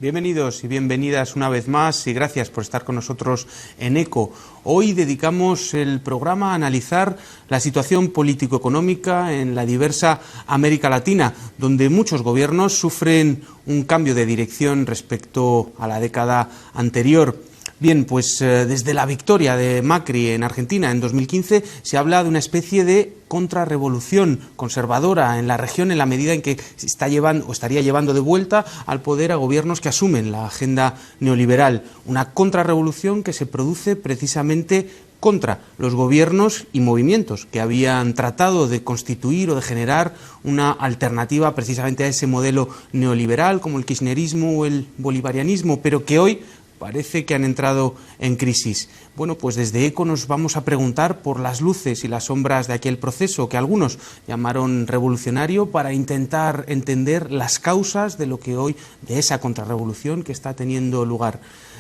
Bienvenidos y bienvenidas una vez más y gracias por estar con nosotros en ECO. Hoy dedicamos el programa a analizar la situación político-económica en la diversa América Latina, donde muchos gobiernos sufren un cambio de dirección respecto a la década anterior. Bien, pues desde la victoria de Macri en Argentina en 2015 se habla de una especie de contrarrevolución conservadora en la región en la medida en que está llevando o estaría llevando de vuelta al poder a gobiernos que asumen la agenda neoliberal. Una contrarrevolución que se produce precisamente contra los gobiernos y movimientos que habían tratado de constituir o de generar una alternativa precisamente a ese modelo neoliberal como el kirchnerismo o el bolivarianismo, pero que hoy parece que han entrado en crisis. Bueno, pues desde ECO nos vamos a preguntar por las luces y las sombras de aquel proceso que algunos llamaron revolucionario para intentar entender las causas de lo que hoy, de esa contrarrevolución que está teniendo lugar.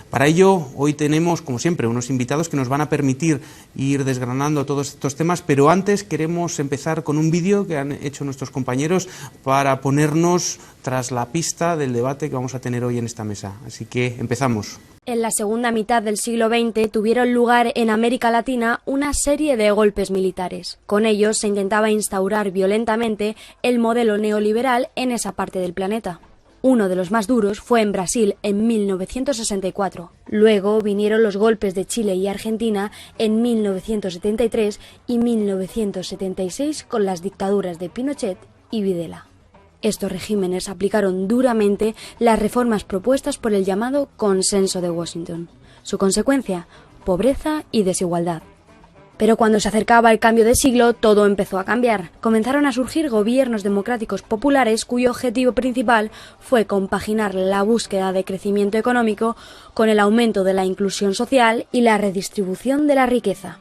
Para ello, hoy tenemos, como siempre, unos invitados que nos van a permitir ir desgranando todos estos temas, pero antes queremos empezar con un vídeo que han hecho nuestros compañeros para ponernos tras la pista del debate que vamos a tener hoy en esta mesa. Así que empezamos. En la segunda mitad del siglo XX tuvieron lugar en América Latina una serie de golpes militares. Con ellos se intentaba instaurar violentamente el modelo neoliberal en esa parte del planeta. Uno de los más duros fue en Brasil en 1964. Luego vinieron los golpes de Chile y Argentina en 1973 y 1976 con las dictaduras de Pinochet y Videla. Estos regímenes aplicaron duramente las reformas propuestas por el llamado Consenso de Washington. Su consecuencia, pobreza y desigualdad. Pero cuando se acercaba el cambio de siglo, todo empezó a cambiar. Comenzaron a surgir gobiernos democráticos populares cuyo objetivo principal fue compaginar la búsqueda de crecimiento económico con el aumento de la inclusión social y la redistribución de la riqueza.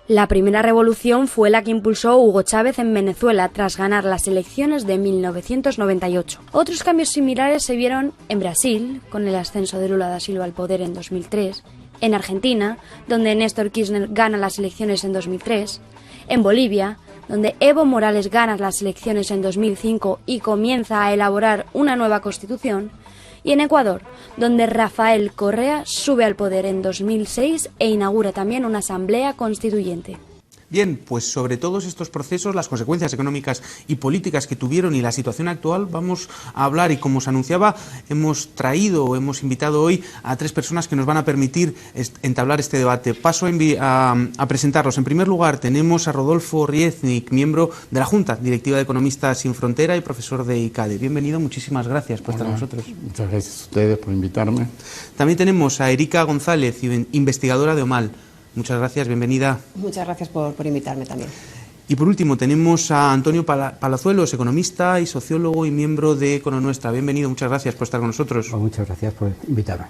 La primera revolución fue la que impulsó Hugo Chávez en Venezuela tras ganar las elecciones de 1998. Otros cambios similares se vieron en Brasil, con el ascenso de Lula da Silva al poder en 2003, en Argentina, donde Néstor Kirchner gana las elecciones en 2003, en Bolivia, donde Evo Morales gana las elecciones en 2005 y comienza a elaborar una nueva constitución, y en Ecuador, donde Rafael Correa sube al poder en 2006 e inaugura también una asamblea constituyente. Bien, pues sobre todos estos procesos, las consecuencias económicas y políticas que tuvieron y la situación actual vamos a hablar y como os anunciaba hemos invitado hoy a tres personas que nos van a permitir entablar este debate. Paso a presentarlos. En primer lugar tenemos a Rodolfo Rieznik, miembro de la Junta Directiva de Economistas Sin Frontera y profesor de ICADE. Bienvenido, muchísimas gracias por estar con nosotros. Muchas gracias a ustedes por invitarme. También tenemos a Erika González, investigadora de OMAL. Muchas gracias, bienvenida. Muchas gracias por invitarme también. Y por último tenemos a Antonio Palazuelos, economista y sociólogo y miembro de Econonuestra. Bienvenido, muchas gracias por estar con nosotros. Pues muchas gracias por invitarme.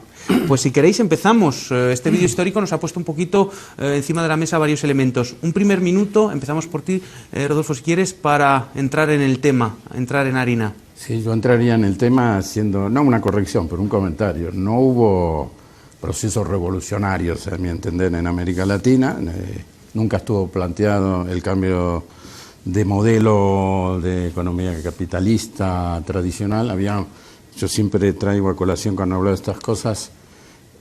Pues si queréis empezamos. Este vídeo histórico nos ha puesto un poquito encima de la mesa varios elementos. Un primer minuto, empezamos por ti, Rodolfo, si quieres, para entrar en el tema, entrar en harina. Sí, yo entraría en el tema haciendo, no una corrección, pero un comentario. No hubo procesos revolucionarios, a mi entender, en América Latina. Nunca estuvo planteado el cambio de modelo de economía capitalista tradicional. Yo siempre traigo a colación cuando hablo de estas cosas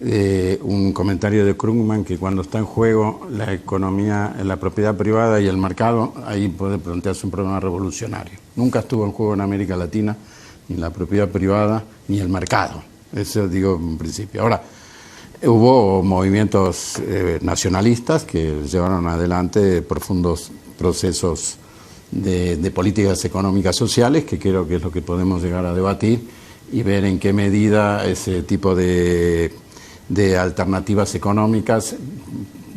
un comentario de Krugman que cuando está en juego la economía, la propiedad privada y el mercado, ahí puede plantearse un problema revolucionario. Nunca estuvo en juego en América Latina ni la propiedad privada ni el mercado. Eso digo en principio. Ahora, hubo movimientos nacionalistas que llevaron adelante profundos procesos de políticas económicas sociales, que creo que es lo que podemos llegar a debatir y ver en qué medida ese tipo de alternativas económicas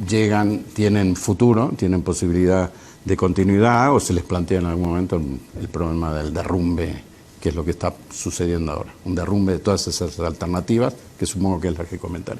tienen futuro, tienen posibilidad de continuidad o se les plantea en algún momento el problema del derrumbe, que es lo que está sucediendo ahora, un derrumbe de todas esas alternativas, que supongo que es la que comentaré.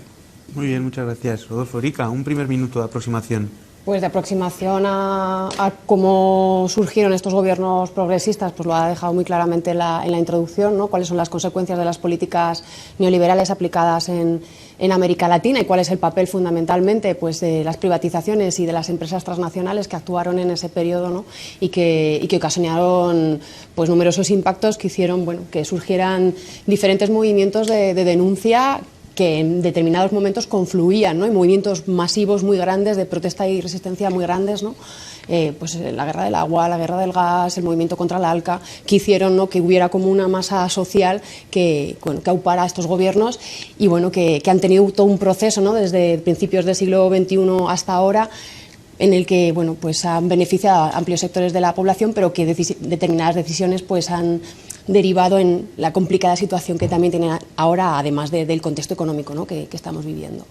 Muy bien, muchas gracias, Rodolfo. Erika, un primer minuto de aproximación. Pues de aproximación a cómo surgieron estos gobiernos progresistas, pues lo ha dejado muy claramente en la introducción, ¿no? Cuáles son las consecuencias de las políticas neoliberales aplicadas en América Latina y cuál es el papel fundamentalmente pues, de las privatizaciones y de las empresas transnacionales que actuaron en ese periodo, ¿no? y que ocasionaron pues, numerosos impactos que hicieron que surgieran diferentes movimientos de denuncia que en determinados momentos confluían, ¿no? En movimientos masivos muy grandes de protesta y resistencia muy grandes, ¿no? Pues la guerra del agua, la guerra del gas, el movimiento contra el ALCA, que hicieron, ¿no? Que hubiera como una masa social que aupara a estos gobiernos y que han tenido todo un proceso, ¿no? Desde principios del siglo XXI hasta ahora, en el que pues han beneficiado a amplios sectores de la población, pero que determinadas decisiones pues han derivado en la complicada situación que también tiene ahora, además del contexto económico, ¿no? que estamos viviendo.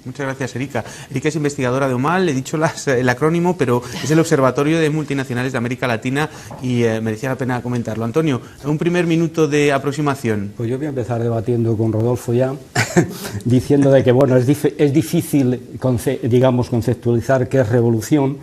Muchas gracias, Erika. Erika es investigadora de OMAL, he dicho el acrónimo, pero es el Observatorio de Multinacionales de América Latina y merecía la pena comentarlo. Antonio, un primer minuto de aproximación. Pues yo voy a empezar debatiendo con Rodolfo ya, diciendo de que es difícil conceptualizar qué es revolución,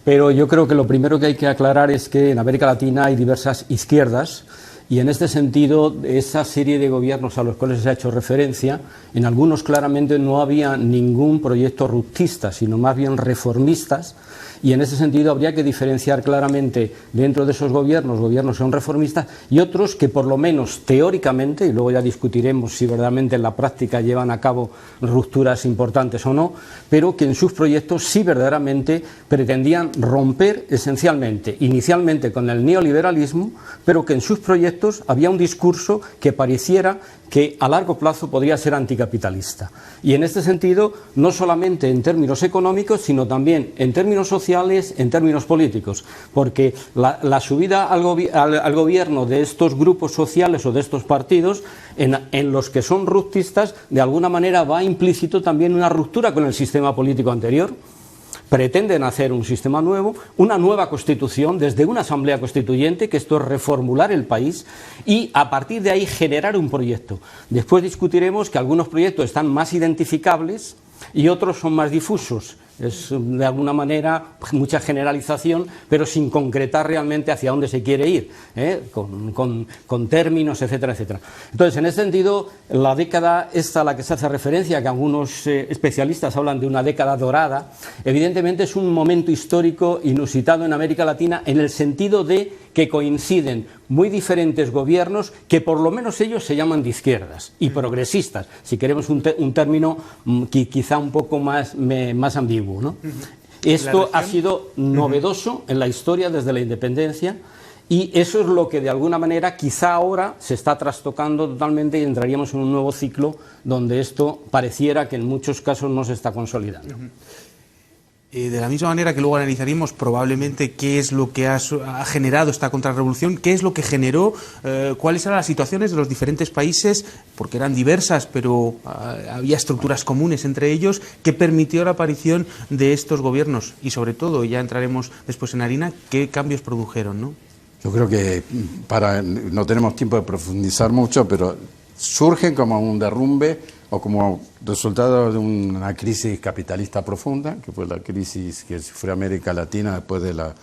pero yo creo que lo primero que hay que aclarar es que en América Latina hay diversas izquierdas. Y en este sentido, esa serie de gobiernos a los cuales se ha hecho referencia, en algunos claramente no había ningún proyecto ruptista, sino más bien reformistas, y en ese sentido habría que diferenciar claramente dentro de esos gobiernos que son reformistas y otros que por lo menos teóricamente, y luego ya discutiremos si verdaderamente en la práctica llevan a cabo rupturas importantes o no, pero que en sus proyectos sí verdaderamente pretendían romper esencialmente, inicialmente con el neoliberalismo, pero que en sus proyectos había un discurso que pareciera que a largo plazo podría ser anticapitalista. Y en este sentido, no solamente en términos económicos, sino también en términos sociales, en términos políticos, porque la subida al gobierno de estos grupos sociales o de estos partidos, en los que son ruptistas, de alguna manera va implícito también una ruptura con el sistema político anterior. Pretenden hacer un sistema nuevo, una nueva constitución desde una asamblea constituyente, que esto es reformular el país y a partir de ahí generar un proyecto. Después discutiremos que algunos proyectos están más identificables y otros son más difusos. Es de alguna manera mucha generalización, pero sin concretar realmente hacia dónde se quiere ir, con términos, etcétera, etcétera. Entonces, en ese sentido, la década esta a la que se hace referencia, que algunos especialistas hablan de una década dorada, evidentemente es un momento histórico inusitado en América Latina en el sentido de que coinciden muy diferentes gobiernos que por lo menos ellos se llaman de izquierdas y progresistas, si queremos un término quizá un poco más ambiguo, ¿no? Esto ha sido novedoso en la historia desde la independencia y eso es lo que de alguna manera quizá ahora se está trastocando totalmente y entraríamos en un nuevo ciclo donde esto pareciera que en muchos casos no se está consolidando. De la misma manera que luego analizaríamos probablemente qué es lo que ha generado esta contrarrevolución, qué es lo que generó, cuáles eran las situaciones de los diferentes países, porque eran diversas, pero había estructuras comunes entre ellos, que permitió la aparición de estos gobiernos y sobre todo, ya entraremos después en harina, qué cambios produjeron, ¿no? Yo creo que no tenemos tiempo de profundizar mucho, pero surgen como un derrumbe o como resultado de una crisis capitalista profunda, que fue la crisis que sufrió América Latina después de la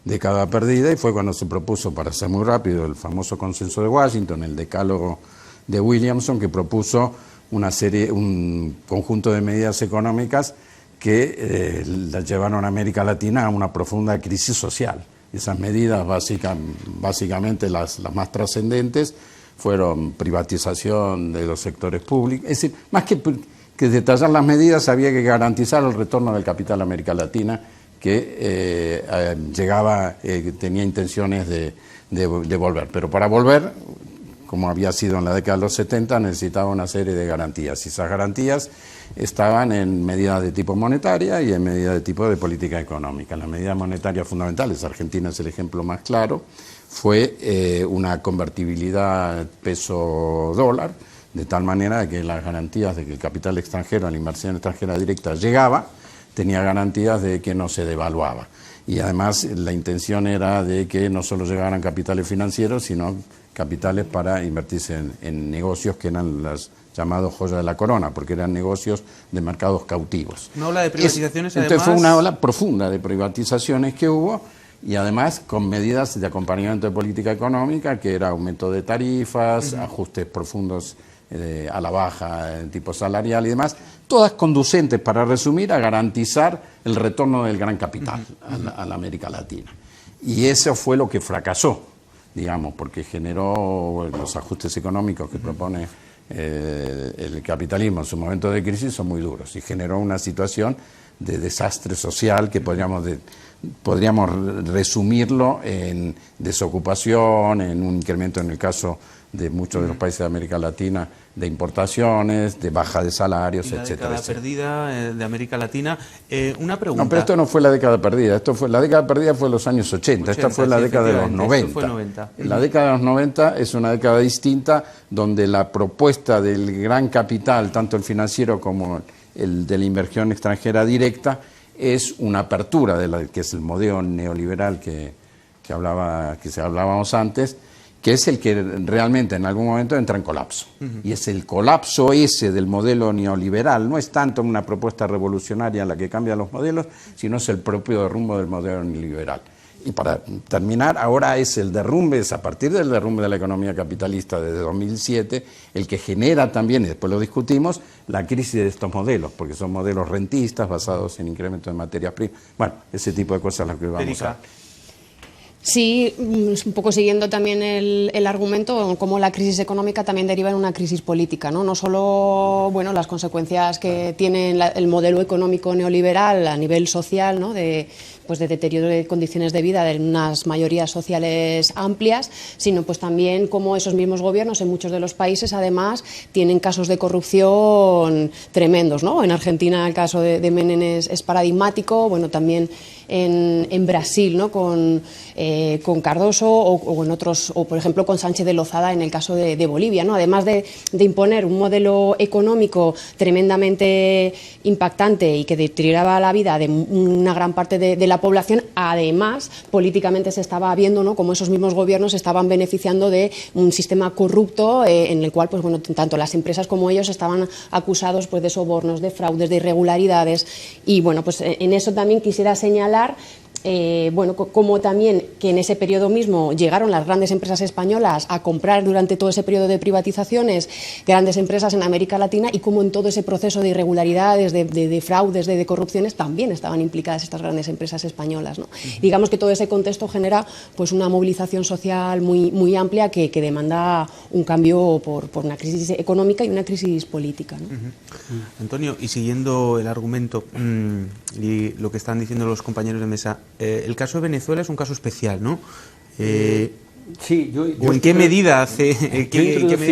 década perdida, y fue cuando se propuso, para ser muy rápido, el famoso consenso de Washington, el decálogo de Williamson, que propuso un conjunto de medidas económicas que la llevaron a América Latina a una profunda crisis social. Esas medidas, básicamente las más trascendentes, fueron privatización de los sectores públicos. Es decir, más que detallar las medidas, había que garantizar el retorno del capital a América Latina, que tenía intenciones de volver. Pero para volver, como había sido en la década de los 70, necesitaba una serie de garantías. Y esas garantías estaban en medidas de tipo monetaria y en medidas de tipo de política económica. Las medidas monetarias fundamentales, Argentina es el ejemplo más claro, fue una convertibilidad peso-dólar, de tal manera que las garantías de que el capital extranjero, la inversión extranjera directa llegaba, tenía garantías de que no se devaluaba. Y además la intención era de que no solo llegaran capitales financieros, sino capitales para invertirse en negocios que eran las llamado joya de la corona, porque eran negocios de mercados cautivos. Una ola de privatizaciones, entonces fue una ola profunda de privatizaciones que hubo, y además con medidas de acompañamiento de política económica, que era aumento de tarifas, ajustes profundos a la baja en tipo salarial y demás, todas conducentes, para resumir, a garantizar el retorno del gran capital a la América Latina. Y eso fue lo que fracasó, digamos, porque generó los ajustes económicos que propone el capitalismo en su momento de crisis son muy duros, y generó una situación de desastre social que podríamos resumirlo en desocupación, en un incremento, en el caso de muchos de los países de América Latina, de importaciones, de baja de salarios, etcétera. La década perdida de América Latina. Una pregunta. No, pero esto no fue la década perdida. La década perdida fue en los años 80. Esta fue la década de los 90. Esto fue 90. La década de los 90 es una década distinta, donde la propuesta del gran capital, tanto el financiero como el de la inversión extranjera directa, es una apertura que es el modelo neoliberal que hablábamos antes, que es el que realmente en algún momento entra en colapso. Y es el colapso ese del modelo neoliberal, no es tanto una propuesta revolucionaria en la que cambian los modelos, sino es el propio derrumbe del modelo neoliberal. Y para terminar, ahora es a partir del derrumbe de la economía capitalista desde 2007, el que genera también, y después lo discutimos, la crisis de estos modelos, porque son modelos rentistas basados en incremento de materias primas. Bueno, ese tipo de cosas las que vamos a... Sí, un poco siguiendo también el argumento, como la crisis económica también deriva en una crisis política, ¿no? No solo, bueno, las consecuencias que tiene el modelo económico neoliberal a nivel social, ¿no? de deterioro de condiciones de vida de unas mayorías sociales amplias, sino pues también cómo esos mismos gobiernos en muchos de los países además tienen casos de corrupción tremendos, ¿no? En Argentina el caso de Menem es paradigmático, bueno, también en Brasil, ¿no? Con Cardoso o en otros, o por ejemplo con Sánchez de Lozada en el caso de Bolivia, ¿no? Además de imponer un modelo económico tremendamente impactante y que deterioraba la vida de una gran parte de la población, además políticamente se estaba viendo, ¿no? Como esos mismos gobiernos estaban beneficiando de un sistema corrupto en el cual, pues bueno, tanto las empresas como ellos estaban acusados pues de sobornos, de fraudes, de irregularidades, y bueno, pues en eso también quisiera señalar bueno, como también que en ese periodo mismo llegaron las grandes empresas españolas a comprar durante todo ese periodo de privatizaciones grandes empresas en América Latina, y como en todo ese proceso de irregularidades, de fraudes, de corrupciones también estaban implicadas estas grandes empresas españolas, ¿no? Digamos que todo ese contexto genera pues una movilización social muy amplia que demanda un cambio por una crisis económica y una crisis política, ¿no? Antonio, y siguiendo el argumento y lo que están diciendo los compañeros de mesa, el caso de Venezuela es un caso especial, ¿no? Sí, ¿O en qué medida hace?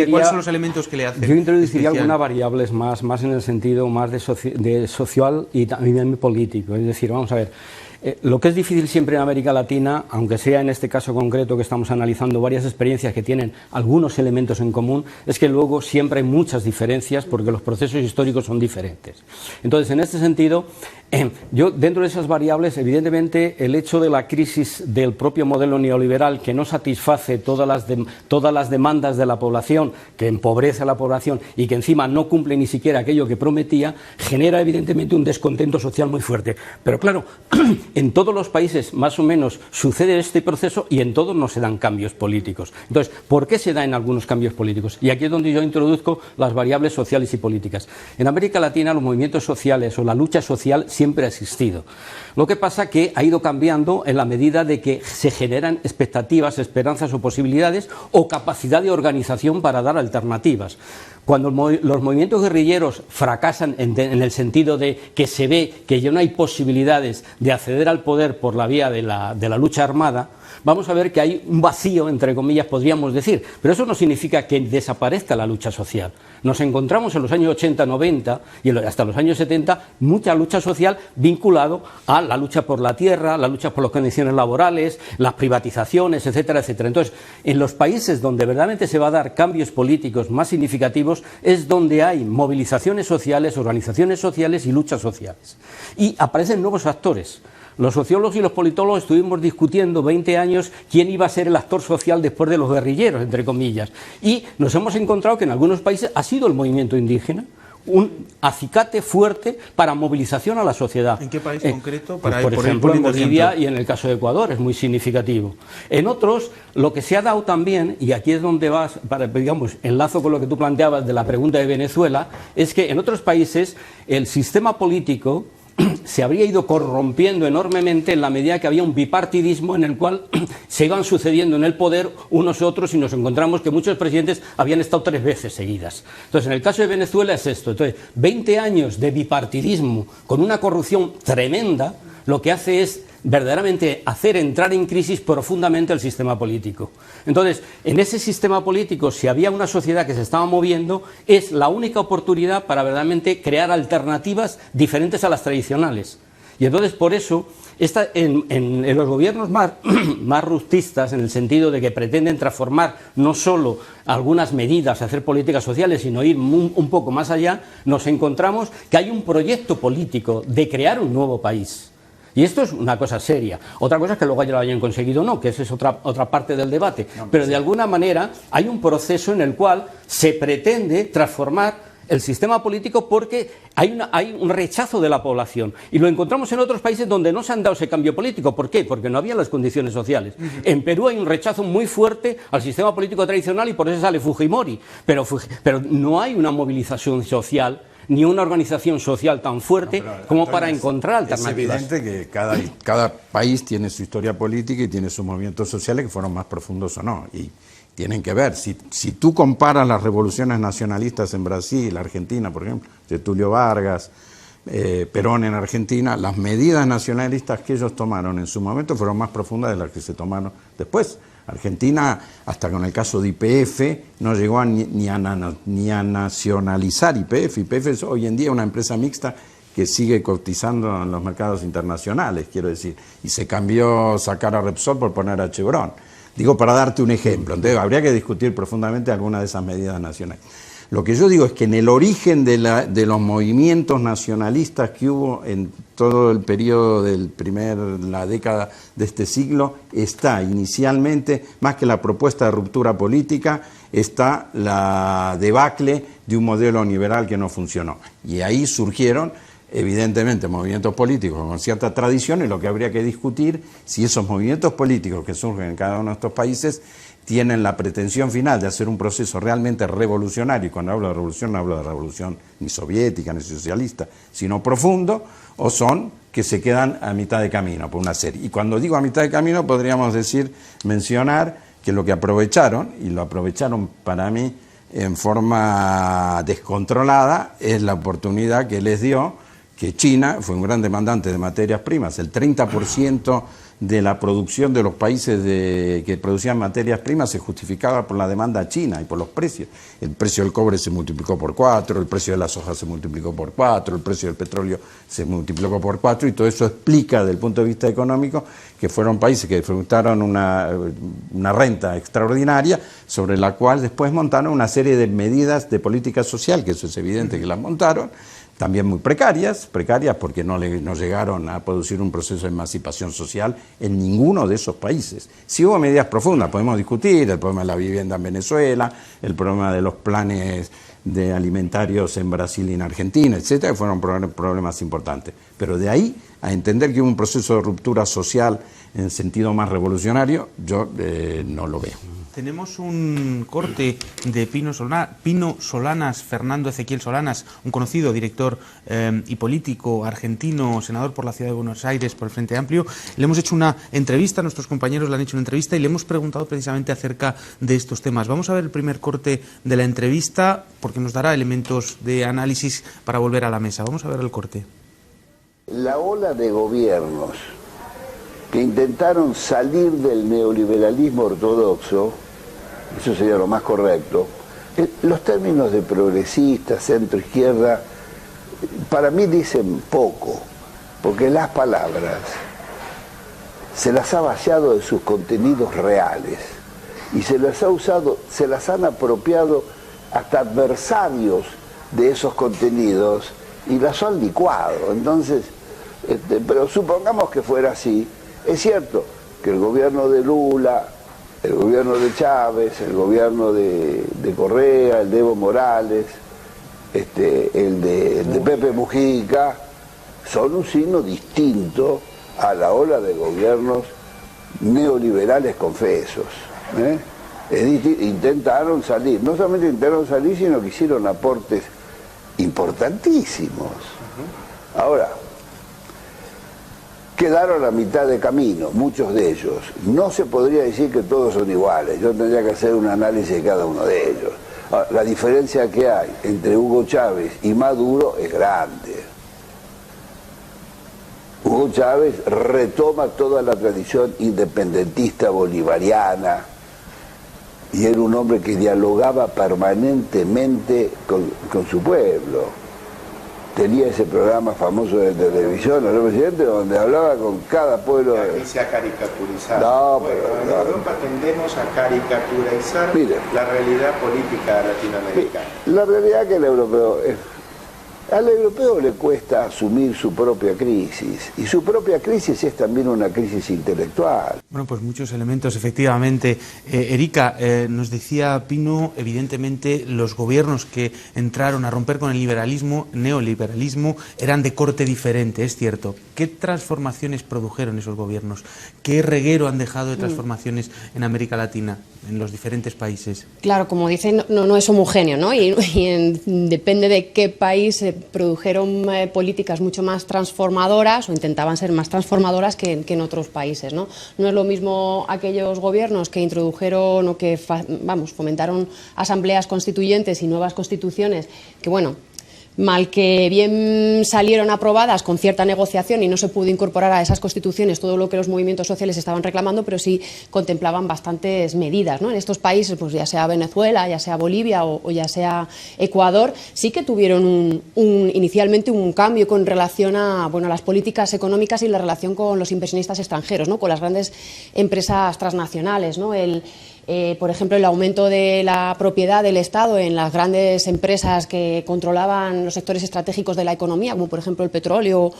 ¿Cuáles son los elementos que le hacen? Yo introduciría especial? algunas variables más en el sentido más de social y también político. Es decir, vamos a ver, lo que es difícil siempre en América Latina, aunque sea en este caso concreto que estamos analizando varias experiencias que tienen algunos elementos en común, es que luego siempre hay muchas diferencias porque los procesos históricos son diferentes. Entonces, en este sentido, yo dentro de esas variables, evidentemente, el hecho de la crisis del propio modelo neoliberal que no satisface todas las demandas de la población, que empobrece a la población y que encima no cumple ni siquiera aquello que prometía, genera evidentemente un descontento social muy fuerte. Pero claro, en todos los países más o menos sucede este proceso y en todos no se dan cambios políticos. Entonces, ¿por qué se dan algunos cambios políticos? Y aquí es donde yo introduzco las variables sociales y políticas. En América Latina los movimientos sociales o la lucha social siempre ha existido. Lo que pasa que ha ido cambiando en la medida de que se generan expectativas, esperanzas o posibilidades o capacidad de organización para dar alternativas. Cuando los movimientos guerrilleros fracasan en el sentido de que se ve que ya no hay posibilidades de acceder al poder por la vía de la lucha armada, vamos a ver que hay un vacío, entre comillas, podríamos decir, pero eso no significa que desaparezca la lucha social. Nos encontramos en los años 80, 90 y hasta los años 70 mucha lucha social vinculado a la lucha por la tierra, la lucha por las condiciones laborales, las privatizaciones, etcétera, etcétera. Entonces, en los países donde verdaderamente se va a dar cambios políticos más significativos es donde hay movilizaciones sociales, organizaciones sociales y luchas sociales. Y aparecen nuevos actores. Los sociólogos y los politólogos estuvimos discutiendo 20 años quién iba a ser el actor social después de los guerrilleros, entre comillas. Y nos hemos encontrado que en algunos países ha sido el movimiento indígena un acicate fuerte para movilización a la sociedad. ¿En qué país concreto? Para por ejemplo, en Bolivia y en el caso de Ecuador es muy significativo. En otros, lo que se ha dado también, y aquí es donde vas, digamos, enlazo con lo que tú planteabas de la pregunta de Venezuela, es que en otros países el sistema político se habría ido corrompiendo enormemente en la medida que había un bipartidismo en el cual se iban sucediendo en el poder unos otros y nos encontramos que muchos presidentes habían estado 3 veces seguidas. Entonces, en el caso de Venezuela es esto. Entonces, 20 años de bipartidismo con una corrupción tremenda, lo que hace es verdaderamente hacer entrar en crisis profundamente el sistema político. Entonces, en ese sistema político, si había una sociedad que se estaba moviendo, es la única oportunidad para verdaderamente crear alternativas diferentes a las tradicionales. Y entonces, por eso, en los gobiernos más ruptistas, en el sentido de que pretenden transformar no solo algunas medidas, hacer políticas sociales, sino ir un poco más allá, nos encontramos que hay un proyecto político de crear un nuevo país. Y esto es una cosa seria. Otra cosa es que luego ya lo hayan conseguido o no, que esa es otra parte del debate. Pero de alguna manera hay un proceso en el cual se pretende transformar el sistema político porque hay un rechazo de la población. Y lo encontramos en otros países donde no se han dado ese cambio político. ¿Por qué? Porque no había las condiciones sociales. En Perú hay un rechazo muy fuerte al sistema político tradicional y por eso sale Fujimori. Pero no hay una movilización social ni una organización social tan fuerte como para encontrar alternativas. Es evidente que cada país tiene su historia política y tiene sus movimientos sociales que fueron más profundos o no. Y tienen que ver, si tú comparas las revoluciones nacionalistas en Brasil, Argentina, por ejemplo, de Tulio Vargas, Perón en Argentina, las medidas nacionalistas que ellos tomaron en su momento fueron más profundas de las que se tomaron después. Argentina, hasta con el caso de YPF, no llegó ni a nacionalizar YPF. YPF es hoy en día una empresa mixta que sigue cotizando en los mercados internacionales, quiero decir, y se cambió sacar a Repsol por poner a Chevron. Digo, para darte un ejemplo. Entonces, habría que discutir profundamente algunas de esas medidas nacionales. Lo que yo digo es que en el origen de los movimientos nacionalistas que hubo en todo el periodo la década de este siglo, está inicialmente, más que la propuesta de ruptura política, está la debacle de un modelo liberal que no funcionó. Y ahí surgieron, evidentemente, movimientos políticos con cierta tradición, y lo que habría que discutir, si esos movimientos políticos que surgen en cada uno de estos países tienen la pretensión final de hacer un proceso realmente revolucionario, y cuando hablo de revolución no hablo de revolución ni soviética ni socialista, sino profundo, o son que se quedan a mitad de camino por una serie. Y cuando digo a mitad de camino podríamos mencionar que lo que aprovecharon, y lo aprovecharon para mí en forma descontrolada, es la oportunidad que les dio que China fue un gran demandante de materias primas. El 30% de la producción de los países que producían materias primas se justificaba por la demanda china y por los precios. El precio del cobre se multiplicó por 4, el precio de la soja se multiplicó por 4, el precio del petróleo se multiplicó por 4, y todo eso explica, desde el punto de vista económico, que fueron países que disfrutaron una renta extraordinaria, sobre la cual después montaron una serie de medidas de política social, que eso es evidente que las montaron, también muy precarias porque no llegaron a producir un proceso de emancipación social en ninguno de esos países. Sí hubo medidas profundas, podemos discutir el problema de la vivienda en Venezuela, el problema de los planes de alimentarios en Brasil y en Argentina, etcétera, que fueron problemas importantes. Pero de ahí a entender que hubo un proceso de ruptura social en sentido más revolucionario, yo no lo veo. Tenemos un corte de Pino Solanas, Fernando Ezequiel Solanas, un conocido director y político argentino, senador por la Ciudad de Buenos Aires por el Frente Amplio. Le hemos hecho una entrevista, nuestros compañeros le han hecho una entrevista y le hemos preguntado precisamente acerca de estos temas. Vamos a ver el primer corte de la entrevista porque nos dará elementos de análisis para volver a la mesa. Vamos a ver el corte. La ola de gobiernos que intentaron salir del neoliberalismo ortodoxo, eso sería lo más correcto, los términos de progresista, centro, izquierda, para mí dicen poco, porque las palabras se las ha vaciado de sus contenidos reales y se las ha usado, se las han apropiado hasta adversarios de esos contenidos y las han licuado. Entonces, Pero supongamos que fuera así. Es cierto que el gobierno de Lula, el gobierno de Chávez, el gobierno de Correa, el de Evo Morales, el de Pepe Mujica, son un signo distinto a la ola de gobiernos neoliberales confesos. Intentaron salir, no solamente intentaron salir, sino que hicieron aportes importantísimos. Ahora, quedaron a mitad de camino, muchos de ellos. No se podría decir que todos son iguales, yo tendría que hacer un análisis de cada uno de ellos. Ahora, la diferencia que hay entre Hugo Chávez y Maduro es grande. Hugo Chávez retoma toda la tradición independentista bolivariana y era un hombre que dialogaba permanentemente con su pueblo. Tenía ese programa famoso de televisión, ¿no, presidente?, donde hablaba con cada pueblo. Aquí se ha caricaturizado. No, bueno, pero en no. Europa tendemos a caricaturizar la realidad política latinoamericana. La realidad que al europeo le cuesta asumir su propia crisis, y su propia crisis es también una crisis intelectual. Bueno, pues muchos elementos, efectivamente. Erika, nos decía Pino, evidentemente los gobiernos que entraron a romper con el neoliberalismo, eran de corte diferente, es cierto. ¿Qué transformaciones produjeron esos gobiernos? ¿Qué reguero han dejado de transformaciones en América Latina, en los diferentes países? Claro, como dicen, no es homogéneo, ¿no? Y depende de qué país se produjeron políticas mucho más transformadoras o intentaban ser más transformadoras que en otros países, ¿no? No es lo mismo aquellos gobiernos que introdujeron o que fomentaron asambleas constituyentes y nuevas constituciones que, bueno, mal que bien salieron aprobadas con cierta negociación y no se pudo incorporar a esas constituciones todo lo que los movimientos sociales estaban reclamando, pero sí contemplaban bastantes medidas, ¿no? En estos países, pues ya sea Venezuela, ya sea Bolivia o ya sea Ecuador, sí que tuvieron inicialmente un cambio con relación a las políticas económicas y la relación con los inversionistas extranjeros, ¿no? Con las grandes empresas transnacionales, ¿no? Por ejemplo, el aumento de la propiedad del Estado en las grandes empresas que controlaban los sectores estratégicos de la economía, como por ejemplo el petróleo,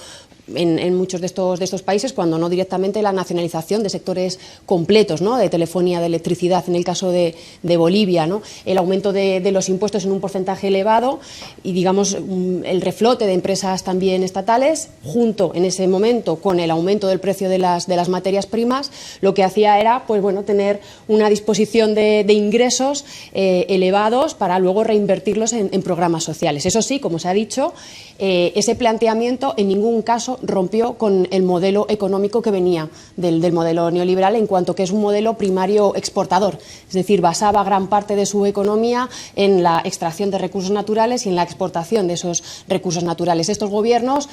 en muchos de estos países, cuando no directamente la nacionalización de sectores completos, ¿no? De telefonía, de electricidad, en el caso de Bolivia, ¿no? El aumento de los impuestos en un porcentaje elevado y, digamos, el reflote de empresas también estatales, junto en ese momento con el aumento del precio de las materias primas, lo que hacía era, pues bueno, tener una disposición de ingresos elevados para luego reinvertirlos en programas sociales. Eso sí, como se ha dicho, ese planteamiento en ningún caso rompió con el modelo económico que venía del modelo neoliberal, en cuanto que es un modelo primario exportador, es decir, basaba gran parte de su economía en la extracción de recursos naturales y en la exportación de esos recursos naturales. Estos gobiernos,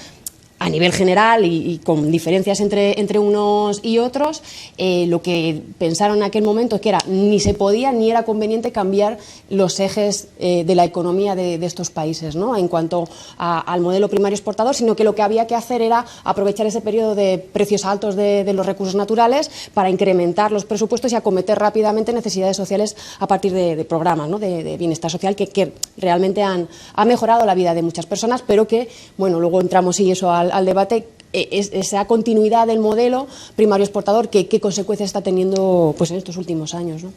a nivel general y con diferencias entre unos y otros, lo que pensaron en aquel momento es que ni se podía ni era conveniente cambiar los ejes de la economía de estos países, ¿no? En cuanto al modelo primario exportador, sino que lo que había que hacer era aprovechar ese periodo de precios altos de los recursos naturales para incrementar los presupuestos y acometer rápidamente necesidades sociales a partir de programas, ¿no? de bienestar social que realmente han mejorado la vida de muchas personas, pero que, bueno, luego entramos y eso al debate, esa continuidad del modelo primario exportador, ¿qué consecuencias está teniendo pues en estos últimos años, ¿no?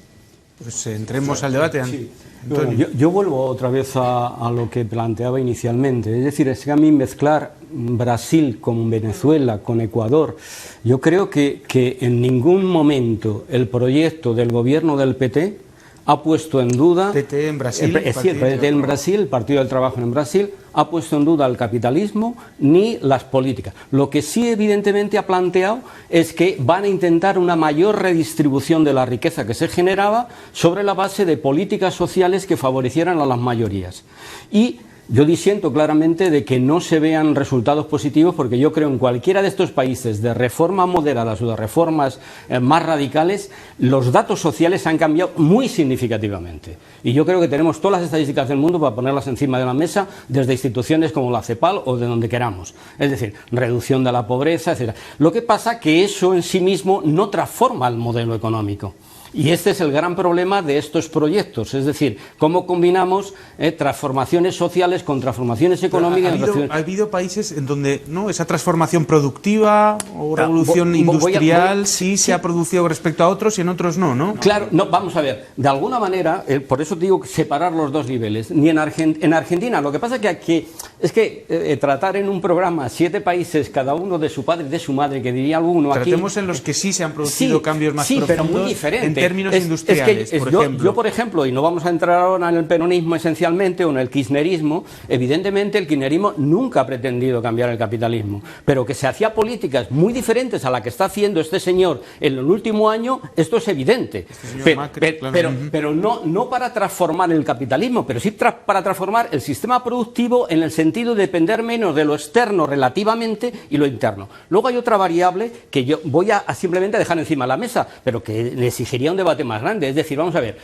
Pues entremos al debate. Sí. Bueno, yo vuelvo otra vez a lo que planteaba inicialmente, es decir, es que a mí mezclar Brasil con Venezuela, con Ecuador, yo creo que en ningún momento el proyecto del gobierno del PT ha puesto en duda... PT en Brasil. El PT en Brasil, el Partido del Trabajo en Brasil, ha puesto en duda el capitalismo ni las políticas. Lo que sí evidentemente ha planteado es que van a intentar una mayor redistribución de la riqueza que se generaba sobre la base de políticas sociales que favorecieran a las mayorías. Y yo disiento claramente de que no se vean resultados positivos, porque yo creo en cualquiera de estos países de reformas moderadas o de reformas más radicales, los datos sociales han cambiado muy significativamente. Y yo creo que tenemos todas las estadísticas del mundo para ponerlas encima de la mesa, desde instituciones como la CEPAL o de donde queramos. Es decir, reducción de la pobreza, etc. Lo que pasa es que eso en sí mismo no transforma el modelo económico. Y este es el gran problema de estos proyectos, es decir, cómo combinamos transformaciones sociales con transformaciones económicas. ¿Ha habido países en donde esa transformación productiva o revolución industrial sí se ha producido respecto a otros y en otros no? Claro, no, vamos a ver, de alguna manera, por eso digo separar los dos niveles. Ni en Argentina, lo que pasa es que tratar en un programa 7 países, cada uno de su padre y de su madre, que diría alguno aquí... Tratemos en los que sí se han producido cambios más profundos, pero muy diferentes. En términos industriales, por ejemplo. Yo, por ejemplo, y no vamos a entrar ahora en el peronismo esencialmente o en el kirchnerismo, evidentemente el kirchnerismo nunca ha pretendido cambiar el capitalismo, pero que se hacía políticas muy diferentes a la que está haciendo este señor en el último año, esto es evidente. Pero no para transformar el capitalismo, pero sí para transformar el sistema productivo en el sentido de depender menos de lo externo relativamente y lo interno. Luego hay otra variable que yo voy a simplemente dejar encima de la mesa, pero que le exigiría un debate más grande. Es decir, vamos a ver,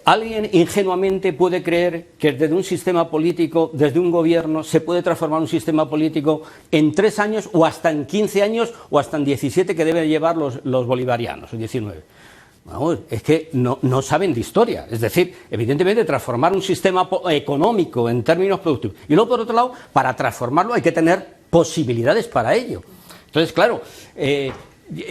¿alguien ingenuamente puede creer que desde un sistema político, desde un gobierno, se puede transformar un sistema político en 3 años o hasta en 15 años o hasta en 17 que deben llevar los bolivarianos, o 19? Vamos, es que no saben de historia. Es decir, evidentemente transformar un sistema económico en términos productivos. Y luego, por otro lado, para transformarlo hay que tener posibilidades para ello. Entonces, claro,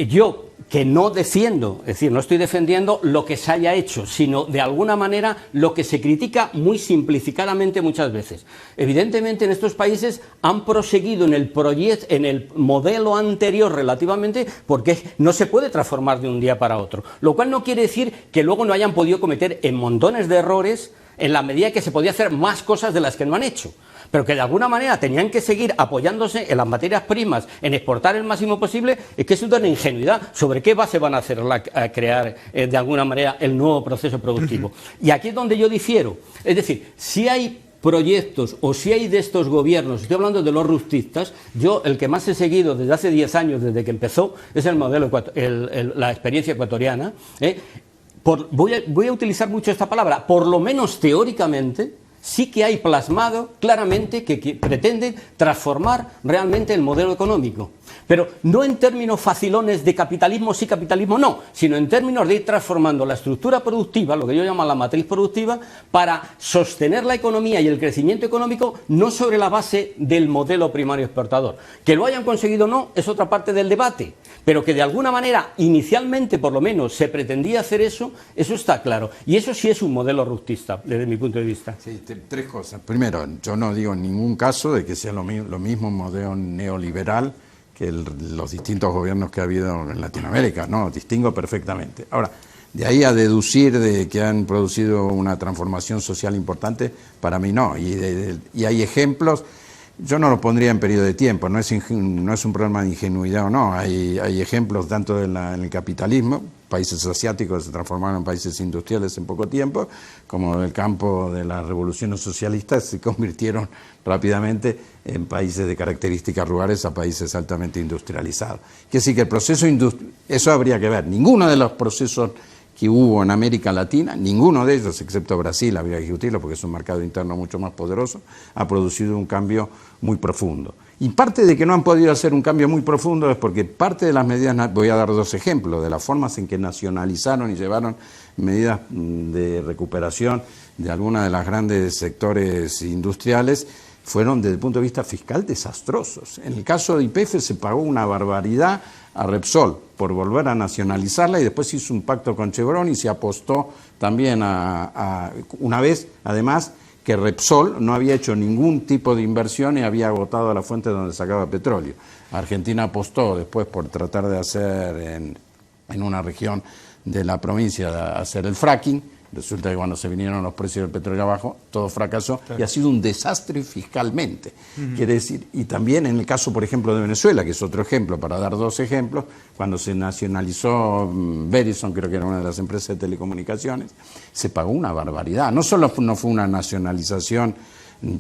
yo que no defiendo, es decir, no estoy defendiendo lo que se haya hecho, sino de alguna manera lo que se critica muy simplificadamente muchas veces. Evidentemente en estos países han proseguido en el modelo anterior relativamente, porque no se puede transformar de un día para otro, lo cual no quiere decir que luego no hayan podido cometer montones de errores en la medida que se podía hacer más cosas de las que no han hecho, pero que de alguna manera tenían que seguir apoyándose en las materias primas, en exportar el máximo posible. Es que es una ingenuidad. ¿Sobre qué base van a hacer a crear de alguna manera el nuevo proceso productivo? Y aquí es donde yo difiero. Es decir, si hay proyectos o si hay de estos gobiernos, estoy hablando de los ruptistas, yo el que más he seguido desde hace 10 años, desde que empezó, es el modelo, la experiencia ecuatoriana. Voy a utilizar mucho esta palabra, por lo menos teóricamente, sí que hay plasmado claramente que pretenden transformar realmente el modelo económico. Pero no en términos facilones de capitalismo sí, capitalismo no, sino en términos de ir transformando la estructura productiva, lo que yo llamo la matriz productiva, para sostener la economía y el crecimiento económico no sobre la base del modelo primario exportador. Que lo hayan conseguido o no es otra parte del debate, pero que de alguna manera, inicialmente por lo menos, se pretendía hacer eso está claro. Y eso sí es un modelo ruptista, desde mi punto de vista. Sí, 3 cosas. Primero, yo no digo en ningún caso de que sea lo mismo modelo neoliberal que los distintos gobiernos que ha habido en Latinoamérica, no, distingo perfectamente. Ahora, de ahí a deducir de que han producido una transformación social importante, para mí no, y hay ejemplos, yo no lo pondría en periodo de tiempo, no es un problema de ingenuidad o no, hay ejemplos tanto en el capitalismo, países asiáticos se transformaron en países industriales en poco tiempo, como en el campo de las revoluciones socialistas se convirtieron rápidamente en países de características rurales a países altamente industrializados. Que sí que el proceso eso habría que ver, ninguno de los procesos que hubo en América Latina, ninguno de ellos, excepto Brasil, habría que discutirlo porque es un mercado interno mucho más poderoso, ha producido un cambio muy profundo. Y parte de que no han podido hacer un cambio muy profundo es porque parte de las medidas, voy a dar 2 ejemplos, de las formas en que nacionalizaron y llevaron medidas de recuperación de algunos de los grandes sectores industriales, fueron desde el punto de vista fiscal desastrosos. En el caso de YPF se pagó una barbaridad a Repsol por volver a nacionalizarla y después hizo un pacto con Chevron y se apostó también una vez, además, que Repsol no había hecho ningún tipo de inversión y había agotado la fuente donde sacaba petróleo. Argentina apostó después por tratar de hacer en una región de la provincia, hacer el fracking. Resulta que cuando se vinieron los precios del petróleo abajo, todo fracasó, claro. Y ha sido un desastre fiscalmente. Quiere decir, y también en el caso, por ejemplo, de Venezuela, que es otro ejemplo, para dar 2 ejemplos, cuando se nacionalizó Verizon, creo que era una de las empresas de telecomunicaciones, se pagó una barbaridad. No solo no fue una nacionalización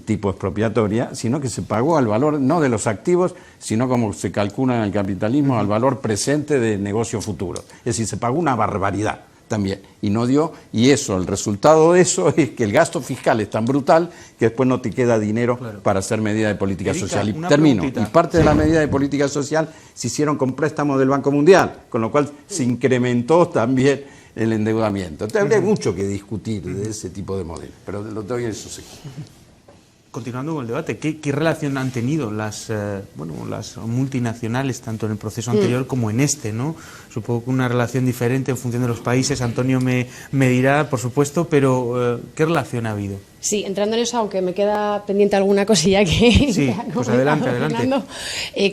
tipo expropiatoria, sino que se pagó al valor, no de los activos, sino como se calcula en el capitalismo, al valor presente de negocio futuro. Es decir, se pagó una barbaridad también, y no dio, y eso, el resultado de eso es que el gasto fiscal es tan brutal que después no te queda dinero, claro, para hacer medidas de política social. Y termino, y parte de las medidas de política social se hicieron con préstamos del Banco Mundial, con lo cual se incrementó también el endeudamiento. Entonces, hay mucho que discutir de ese tipo de modelos, pero lo doy en su sector. Continuando con el debate, ¿qué relación han tenido las multinacionales, tanto en el proceso anterior como en este, ¿no? Supongo que una relación diferente en función de los países. Antonio me dirá, por supuesto, pero ¿qué relación ha habido? Sí, entrando en eso, aunque me queda pendiente alguna cosilla que... Sí, pues adelante.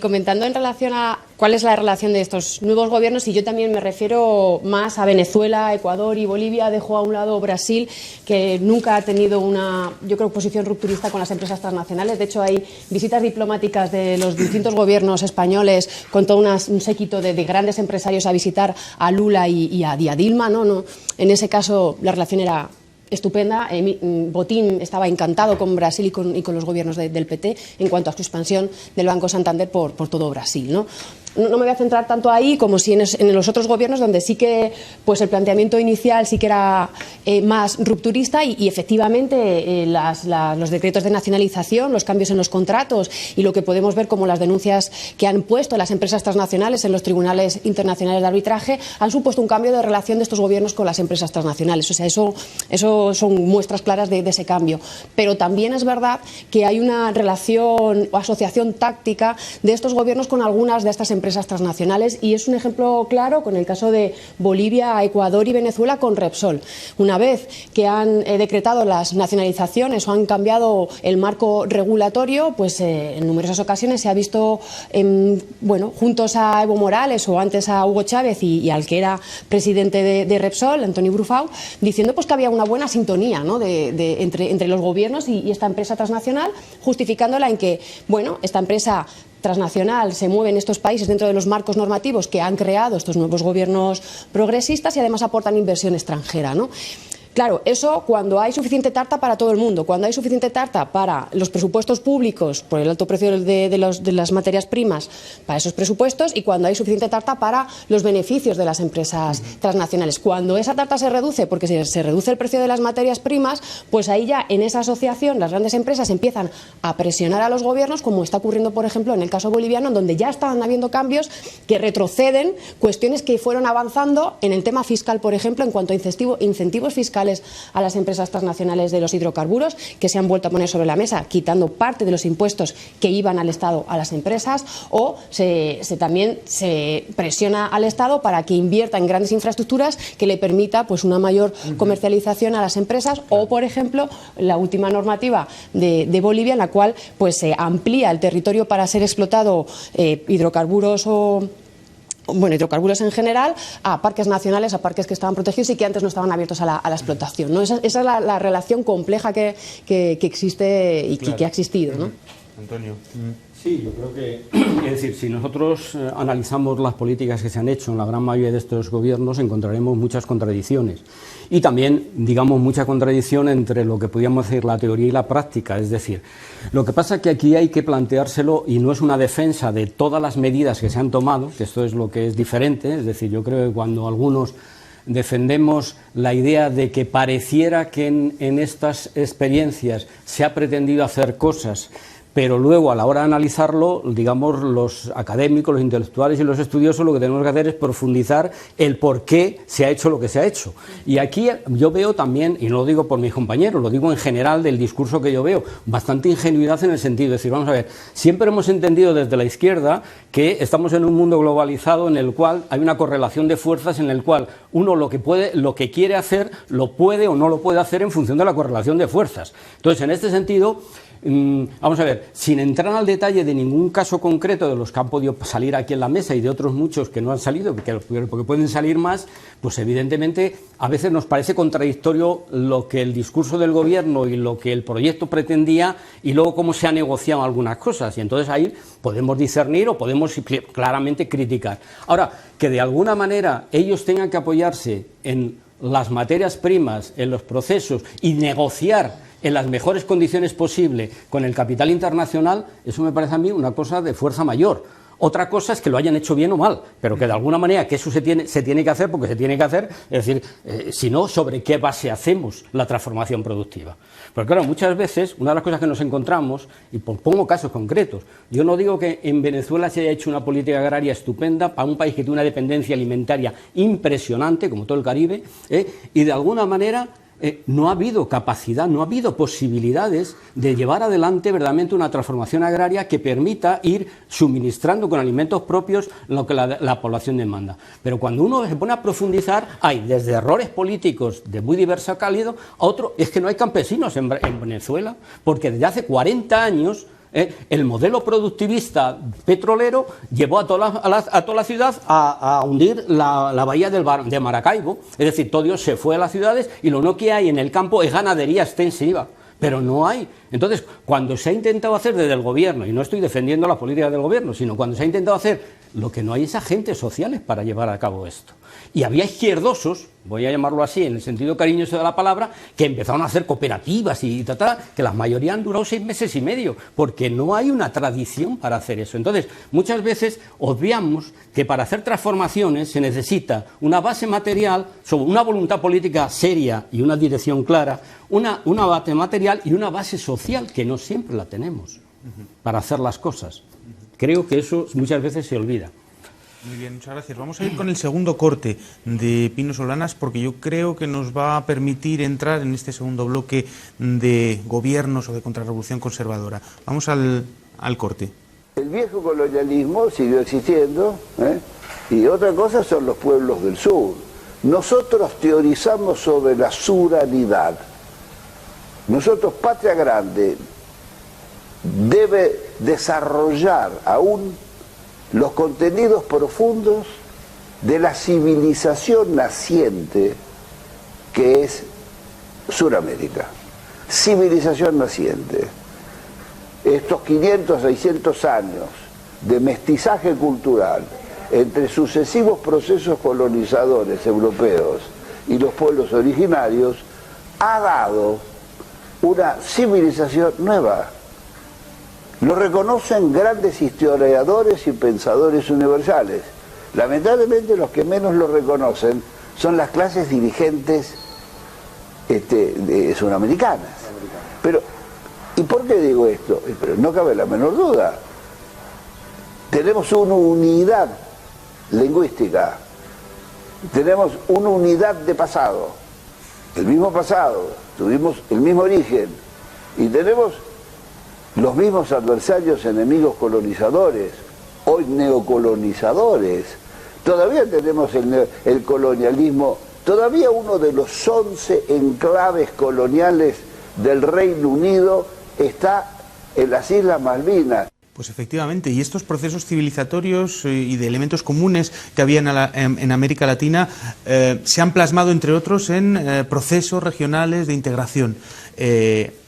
Comentando en relación a cuál es la relación de estos nuevos gobiernos, y yo también me refiero más a Venezuela, Ecuador y Bolivia, dejo a un lado Brasil, que nunca ha tenido una, yo creo, posición rupturista con las empresas transnacionales. De hecho, hay visitas diplomáticas de los distintos gobiernos españoles con todo un séquito de grandes empresarios a visitar a Lula y a Dilma, ¿no? En ese caso, la relación era estupenda. Botín estaba encantado con Brasil y con los gobiernos del PT en cuanto a su expansión del Banco Santander por todo Brasil, ¿no? No me voy a centrar tanto ahí como si en los otros gobiernos, donde sí que pues el planteamiento inicial sí que era más rupturista y efectivamente los decretos de nacionalización, los cambios en los contratos y lo que podemos ver como las denuncias que han puesto las empresas transnacionales en los tribunales internacionales de arbitraje han supuesto un cambio de relación de estos gobiernos con las empresas transnacionales. O sea, eso son muestras claras de ese cambio. Pero también es verdad que hay una relación o asociación táctica de estos gobiernos con algunas de estas empresas transnacionales, y es un ejemplo claro con el caso de Bolivia, Ecuador y Venezuela con Repsol. Una vez que han decretado las nacionalizaciones o han cambiado el marco regulatorio, pues en numerosas ocasiones se ha visto juntos a Evo Morales o antes a Hugo Chávez y al que era presidente de Repsol, Antoni Brufau, diciendo pues que había una buena sintonía, ¿no? entre los gobiernos y esta empresa transnacional, justificándola en que, bueno, esta empresa transnacional se mueve en estos países dentro de los marcos normativos que han creado estos nuevos gobiernos progresistas y además aportan inversión extranjera, ¿no? Claro, eso cuando hay suficiente tarta para todo el mundo, cuando hay suficiente tarta para los presupuestos públicos por el alto precio de las materias primas para esos presupuestos, y cuando hay suficiente tarta para los beneficios de las empresas transnacionales. Cuando esa tarta se reduce porque se reduce el precio de las materias primas, pues ahí ya en esa asociación las grandes empresas empiezan a presionar a los gobiernos, como está ocurriendo por ejemplo en el caso boliviano, en donde ya estaban habiendo cambios que retroceden cuestiones que fueron avanzando en el tema fiscal, por ejemplo, en cuanto a incentivos fiscales a las empresas transnacionales de los hidrocarburos, que se han vuelto a poner sobre la mesa, quitando parte de los impuestos que iban al Estado a las empresas, o también se presiona al Estado para que invierta en grandes infraestructuras que le permita pues una mayor comercialización a las empresas, o por ejemplo la última normativa de Bolivia, en la cual pues se amplía el territorio para ser explotado hidrocarburos hidrocarburos en general, a parques nacionales, a parques que estaban protegidos y que antes no estaban abiertos a la explotación, ¿no? Esa es la relación compleja que existe y que ha existido, ¿no? Antonio. Sí, yo creo que, es decir, si nosotros analizamos las políticas que se han hecho en la gran mayoría de estos gobiernos, encontraremos muchas contradicciones. Y también, digamos, mucha contradicción entre lo que podríamos decir la teoría y la práctica. Es decir, lo que pasa es que aquí hay que planteárselo, y no es una defensa de todas las medidas que se han tomado, que esto es lo que es diferente. Es decir, yo creo que cuando algunos defendemos la idea de que pareciera que en estas experiencias se ha pretendido hacer cosas, pero luego a la hora de analizarlo, digamos, los académicos, los intelectuales y los estudiosos lo que tenemos que hacer es profundizar el por qué se ha hecho lo que se ha hecho. Y aquí yo veo también, y no lo digo por mis compañeros, lo digo en general del discurso que yo veo, bastante ingenuidad en el sentido de decir, vamos a ver, siempre hemos entendido desde la izquierda que estamos en un mundo globalizado en el cual hay una correlación de fuerzas, en el cual uno lo que quiere hacer, lo puede o no lo puede hacer en función de la correlación de fuerzas. Entonces, en este sentido, vamos a ver, sin entrar al detalle de ningún caso concreto de los que han podido salir aquí en la mesa y de otros muchos que no han salido, porque pueden salir más, pues evidentemente a veces nos parece contradictorio lo que el discurso del gobierno y lo que el proyecto pretendía y luego cómo se han negociado algunas cosas, y entonces ahí podemos discernir o podemos claramente criticar. Ahora, que de alguna manera ellos tengan que apoyarse en las materias primas, en los procesos y negociar en las mejores condiciones posibles con el capital internacional, eso me parece a mí una cosa de fuerza mayor. Otra cosa es que lo hayan hecho bien o mal, pero que de alguna manera que eso se tiene que hacer porque se tiene que hacer, es decir, si no, ¿sobre qué base hacemos la transformación productiva? Porque claro, muchas veces, una de las cosas que nos encontramos, y pongo casos concretos, yo no digo que en Venezuela se haya hecho una política agraria estupenda para un país que tiene una dependencia alimentaria impresionante, como todo el Caribe, y de alguna manera no ha habido capacidad, no ha habido posibilidades de llevar adelante verdaderamente una transformación agraria que permita ir suministrando con alimentos propios lo que la población demanda. Pero cuando uno se pone a profundizar, hay desde errores políticos de muy diverso cálido a otro, es que no hay campesinos en Venezuela, porque desde hace 40 años el modelo productivista petrolero llevó a toda la ciudad a hundir la bahía de Maracaibo. Es decir, todo Dios se fue a las ciudades y lo único que hay en el campo es ganadería extensiva. Pero no hay. Entonces, cuando se ha intentado hacer desde el gobierno, y no estoy defendiendo la política del gobierno, sino cuando se ha intentado hacer, lo que no hay es agentes sociales para llevar a cabo esto. Y había izquierdosos, voy a llamarlo así, en el sentido cariñoso de la palabra, que empezaron a hacer cooperativas y que la mayoría han durado 6 meses y medio, porque no hay una tradición para hacer eso. Entonces, muchas veces obviamos que para hacer transformaciones se necesita una base material, sobre una voluntad política seria y una dirección clara, una base material y una base social, que no siempre la tenemos para hacer las cosas. Creo que eso muchas veces se olvida. Muy bien, muchas gracias. Vamos a ir con el segundo corte de Pino Solanas, porque yo creo que nos va a permitir entrar en este segundo bloque de gobiernos o de contrarrevolución conservadora. Vamos al corte. El viejo colonialismo siguió existiendo, y otra cosa son los pueblos del sur. Nosotros teorizamos sobre la suranidad. Nosotros, Patria Grande, debe desarrollar aún los contenidos profundos de la civilización naciente que es Suramérica. Civilización naciente. Estos 500, 600 años de mestizaje cultural entre sucesivos procesos colonizadores europeos y los pueblos originarios ha dado una civilización nueva. Lo reconocen grandes historiadores y pensadores universales. Lamentablemente los que menos lo reconocen son las clases dirigentes sudamericanas. Pero, ¿y por qué digo esto? Pero no cabe la menor duda. Tenemos una unidad lingüística, tenemos una unidad de pasado, el mismo pasado, tuvimos el mismo origen y tenemos los mismos adversarios, enemigos colonizadores, hoy neocolonizadores. Todavía tenemos el colonialismo, todavía uno de los 11 enclaves coloniales del Reino Unido está en las Islas Malvinas. Pues efectivamente, y estos procesos civilizatorios y de elementos comunes que había en América Latina se han plasmado, entre otros, en procesos regionales de integración.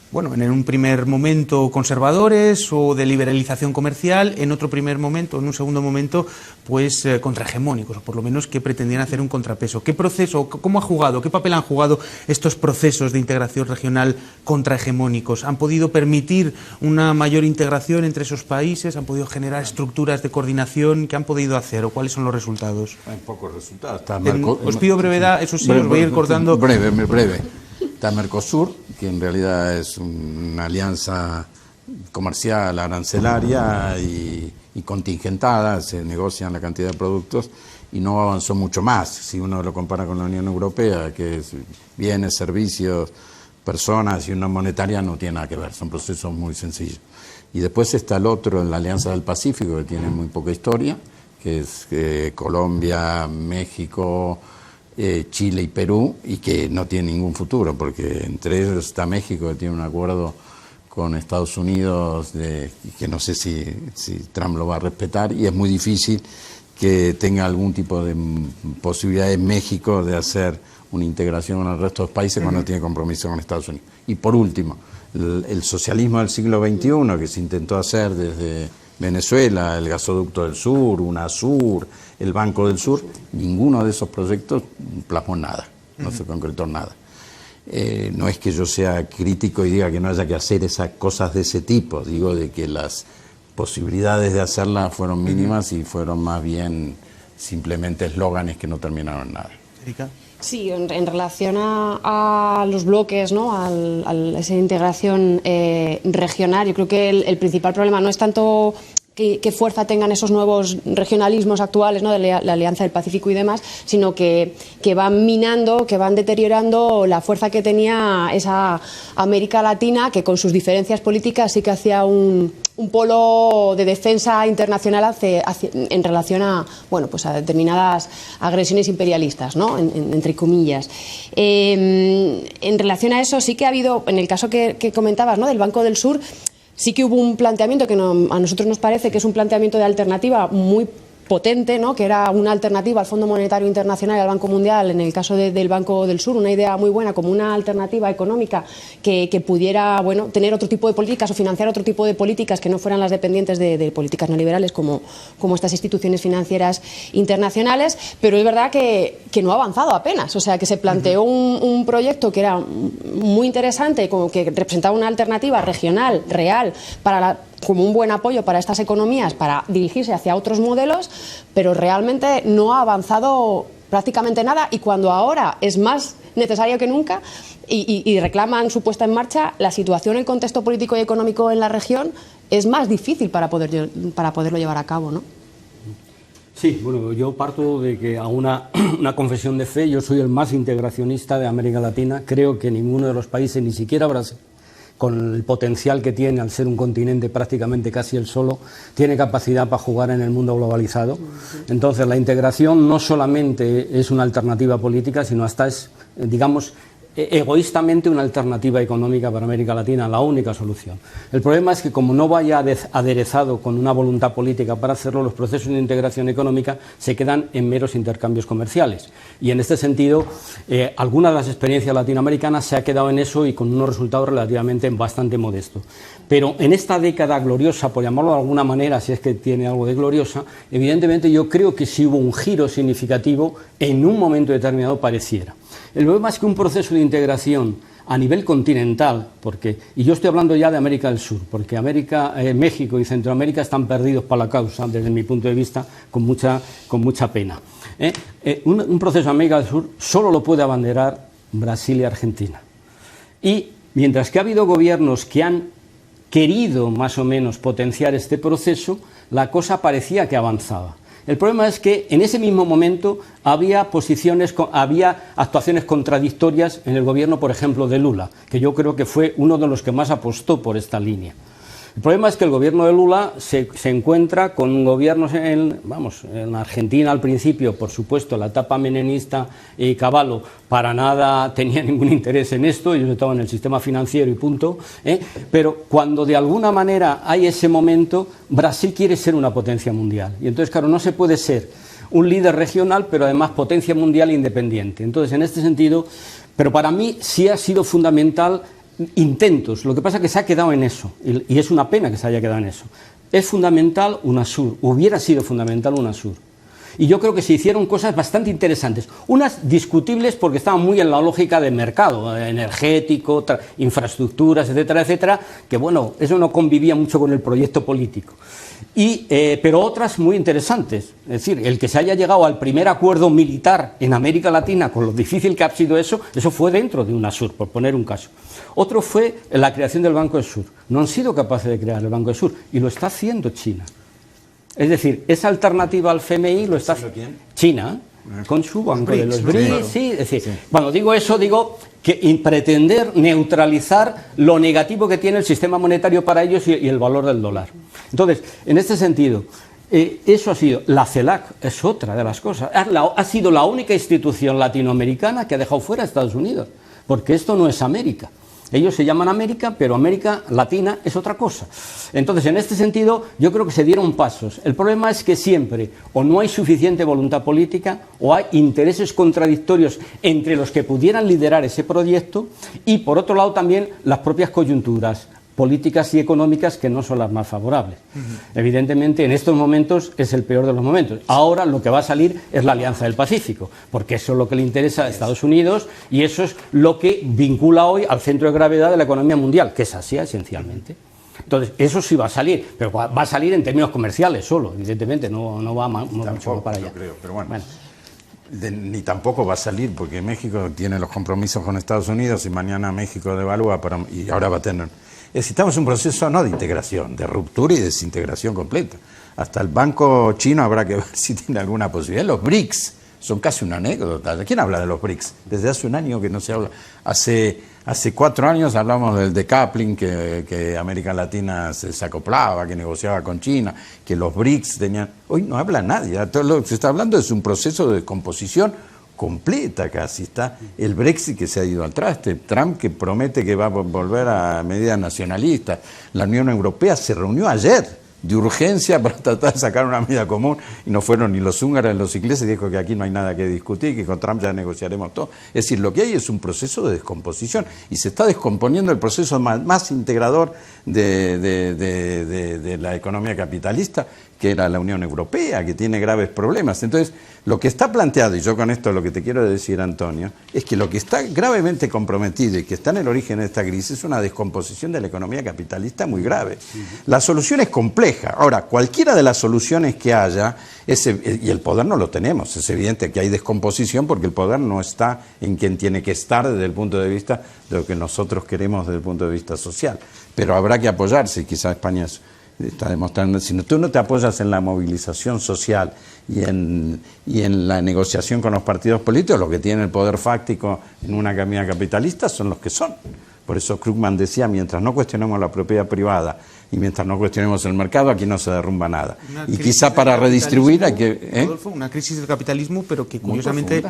Bueno, en un primer momento conservadores o de liberalización comercial, en otro primer momento, en un segundo momento, pues contrahegemónicos, o por lo menos que pretendían hacer un contrapeso. ¿Qué proceso, cómo ha jugado, qué papel han jugado estos procesos de integración regional contrahegemónicos? ¿Han podido permitir una mayor integración entre esos países? ¿Han podido generar estructuras de coordinación? ¿Qué han podido hacer o cuáles son los resultados? Hay pocos resultados. Os pido brevedad, eso sí, os voy a ir cortando. Breve. Está Mercosur, que en realidad es una alianza comercial arancelaria y contingentada, se negocian la cantidad de productos y no avanzó mucho más. Si uno lo compara con la Unión Europea, que es bienes, servicios, personas y una monetaria, no tiene nada que ver, son procesos muy sencillos. Y después está el otro, en la Alianza del Pacífico, que tiene muy poca historia, que es Colombia, México, Chile y Perú, y que no tiene ningún futuro, porque entre ellos está México, que tiene un acuerdo con Estados Unidos que no sé si Trump lo va a respetar, y es muy difícil que tenga algún tipo de posibilidad en México de hacer una integración con el resto de los países cuando tiene compromiso con Estados Unidos. Y por último, el socialismo del siglo XXI, que se intentó hacer desde Venezuela, el gasoducto del sur, UNASUR, el Banco del Sur, ninguno de esos proyectos plasmó nada, no se concretó nada. No es que yo sea crítico y diga que no haya que hacer esas cosas de ese tipo, digo de que las posibilidades de hacerla fueron mínimas y fueron más bien simplemente eslóganes que no terminaron en nada. Erika. Sí, en relación a los bloques, ¿no? a esa integración regional, yo creo que el principal problema no es tanto qué fuerza tengan esos nuevos regionalismos actuales, ¿no? de la Alianza del Pacífico y demás, sino que van minando, que van deteriorando la fuerza que tenía esa América Latina, que con sus diferencias políticas sí que hacía un polo de defensa internacional en relación a, bueno, pues a determinadas agresiones imperialistas, ¿no? entre comillas. En relación a eso sí que ha habido, en el caso que comentabas, ¿no? del Banco del Sur, sí que hubo un planteamiento que a nosotros nos parece que es un planteamiento de alternativa muy potente, ¿no? que era una alternativa al Fondo Monetario Internacional y al Banco Mundial, en el caso del Banco del Sur, una idea muy buena como una alternativa económica que pudiera, bueno, tener otro tipo de políticas o financiar otro tipo de políticas que no fueran las dependientes de políticas neoliberales como estas instituciones financieras internacionales, pero es verdad que no ha avanzado apenas, o sea que se planteó un proyecto que era muy interesante, como que representaba una alternativa regional, real, como un buen apoyo para estas economías para dirigirse hacia otros modelos, pero realmente no ha avanzado prácticamente nada, y cuando ahora es más necesario que nunca y reclaman su puesta en marcha, la situación, el contexto político y económico en la región es más difícil para poderlo llevar a cabo, ¿no? Sí, bueno, yo parto de que a una confesión de fe, yo soy el más integracionista de América Latina. Creo que ninguno de los países, ni siquiera Brasil, con el potencial que tiene al ser un continente prácticamente casi el solo, tiene capacidad para jugar en el mundo globalizado. Entonces la integración no solamente es una alternativa política, sino hasta es, digamos, egoístamente una alternativa económica para América Latina, la única solución. El problema es que como no vaya aderezado con una voluntad política para hacerlo, los procesos de integración económica se quedan en meros intercambios comerciales. Y en este sentido, alguna de las experiencias latinoamericanas se ha quedado en eso y con unos resultados relativamente bastante modestos. Pero en esta década gloriosa, por llamarlo de alguna manera, si es que tiene algo de gloriosa, evidentemente yo creo que sí hubo un giro significativo en un momento determinado pareciera. El problema es que un proceso de integración a nivel continental, y yo estoy hablando ya de América del Sur, porque México y Centroamérica están perdidos para la causa, desde mi punto de vista, con mucha pena. Un proceso de América del Sur solo lo puede abanderar Brasil y Argentina. Y mientras que ha habido gobiernos que han querido más o menos potenciar este proceso, la cosa parecía que avanzaba. El problema es que en ese mismo momento había actuaciones contradictorias en el gobierno, por ejemplo, de Lula, que yo creo que fue uno de los que más apostó por esta línea. El problema es que el gobierno de Lula se encuentra con gobiernos en Argentina al principio, por supuesto, la etapa menemista y Cavallo para nada tenía ningún interés en esto, ellos estaban en el sistema financiero y punto, pero cuando de alguna manera hay ese momento, Brasil quiere ser una potencia mundial. Y entonces, claro, no se puede ser un líder regional, pero además potencia mundial independiente. Entonces, en este sentido, pero para mí sí ha sido fundamental intentos, lo que pasa es que se ha quedado en eso, y es una pena que se haya quedado en eso. Es fundamental UNASUR, hubiera sido fundamental UNASUR. Y yo creo que se hicieron cosas bastante interesantes, unas discutibles porque estaban muy en la lógica de mercado, energético, infraestructuras, etcétera, etcétera, que bueno, eso no convivía mucho con el proyecto político. Pero otras muy interesantes, es decir, el que se haya llegado al primer acuerdo militar en América Latina, con lo difícil que ha sido eso fue dentro de UNASUR, por poner un caso. Otro fue la creación del Banco del Sur. No han sido capaces de crear el Banco del Sur, y lo está haciendo China. Es decir, esa alternativa al FMI lo está haciendo China, con su banco de los BRICS. Sí, es decir, cuando digo eso, digo que pretender neutralizar lo negativo que tiene el sistema monetario para ellos y el valor del dólar. Entonces, en este sentido, eso ha sido. La CELAC es otra de las cosas. Ha sido la única institución latinoamericana que ha dejado fuera a Estados Unidos, porque esto no es América. Ellos se llaman América, pero América Latina es otra cosa. Entonces, en este sentido, yo creo que se dieron pasos. El problema es que siempre o no hay suficiente voluntad política o hay intereses contradictorios entre los que pudieran liderar ese proyecto y, por otro lado, también las propias coyunturas políticas y económicas que no son las más favorables. Evidentemente, en estos momentos es el peor de los momentos. Ahora lo que va a salir es la Alianza del Pacífico, porque eso es lo que le interesa a Estados Unidos y eso es lo que vincula hoy al centro de gravedad de la economía mundial, que es Asia, esencialmente. Entonces, eso sí va a salir, pero va a salir en términos comerciales solo, evidentemente, no va mucho más para allá. Yo creo, pero bueno. Ni tampoco va a salir, porque México tiene los compromisos con Estados Unidos y mañana México devalúa y ahora va a tener... Estamos en un proceso no de integración, de ruptura y desintegración completa. Hasta el banco chino habrá que ver si tiene alguna posibilidad. Los BRICS son casi una anécdota. ¿Quién habla de los BRICS? Desde hace un año que no se habla. Hace 4 años hablamos del decoupling, que América Latina se acoplaba, que negociaba con China, que los BRICS tenían... Hoy no habla nadie. Todo lo que se está hablando es un proceso de descomposición completa casi. Está el Brexit que se ha ido al traste, Trump que promete que va a volver a medidas nacionalistas. La Unión Europea se reunió ayer de urgencia para tratar de sacar una medida común y no fueron ni los húngaros ni los ingleses, dijo que aquí no hay nada que discutir, que con Trump ya negociaremos todo. Es decir, lo que hay es un proceso de descomposición y se está descomponiendo el proceso más integrador de la economía capitalista, que era la Unión Europea, que tiene graves problemas. Entonces, lo que está planteado, y yo con esto lo que te quiero decir, Antonio, es que lo que está gravemente comprometido y que está en el origen de esta crisis es una descomposición de la economía capitalista muy grave. La solución es compleja. Ahora, cualquiera de las soluciones que haya, y el poder no lo tenemos, es evidente que hay descomposición porque el poder no está en quien tiene que estar desde el punto de vista de lo que nosotros queremos desde el punto de vista social. Pero habrá que apoyarse, y quizás España está demostrando, si tú no te apoyas en la movilización social y en la negociación con los partidos políticos, los que tienen el poder fáctico en una economía capitalista son los que son. Por eso Krugman decía, mientras no cuestionemos la propiedad privada y mientras no cuestionemos el mercado, aquí no se derrumba nada. Y quizá para redistribuir hay que... Rodolfo, una crisis del capitalismo, pero que curiosamente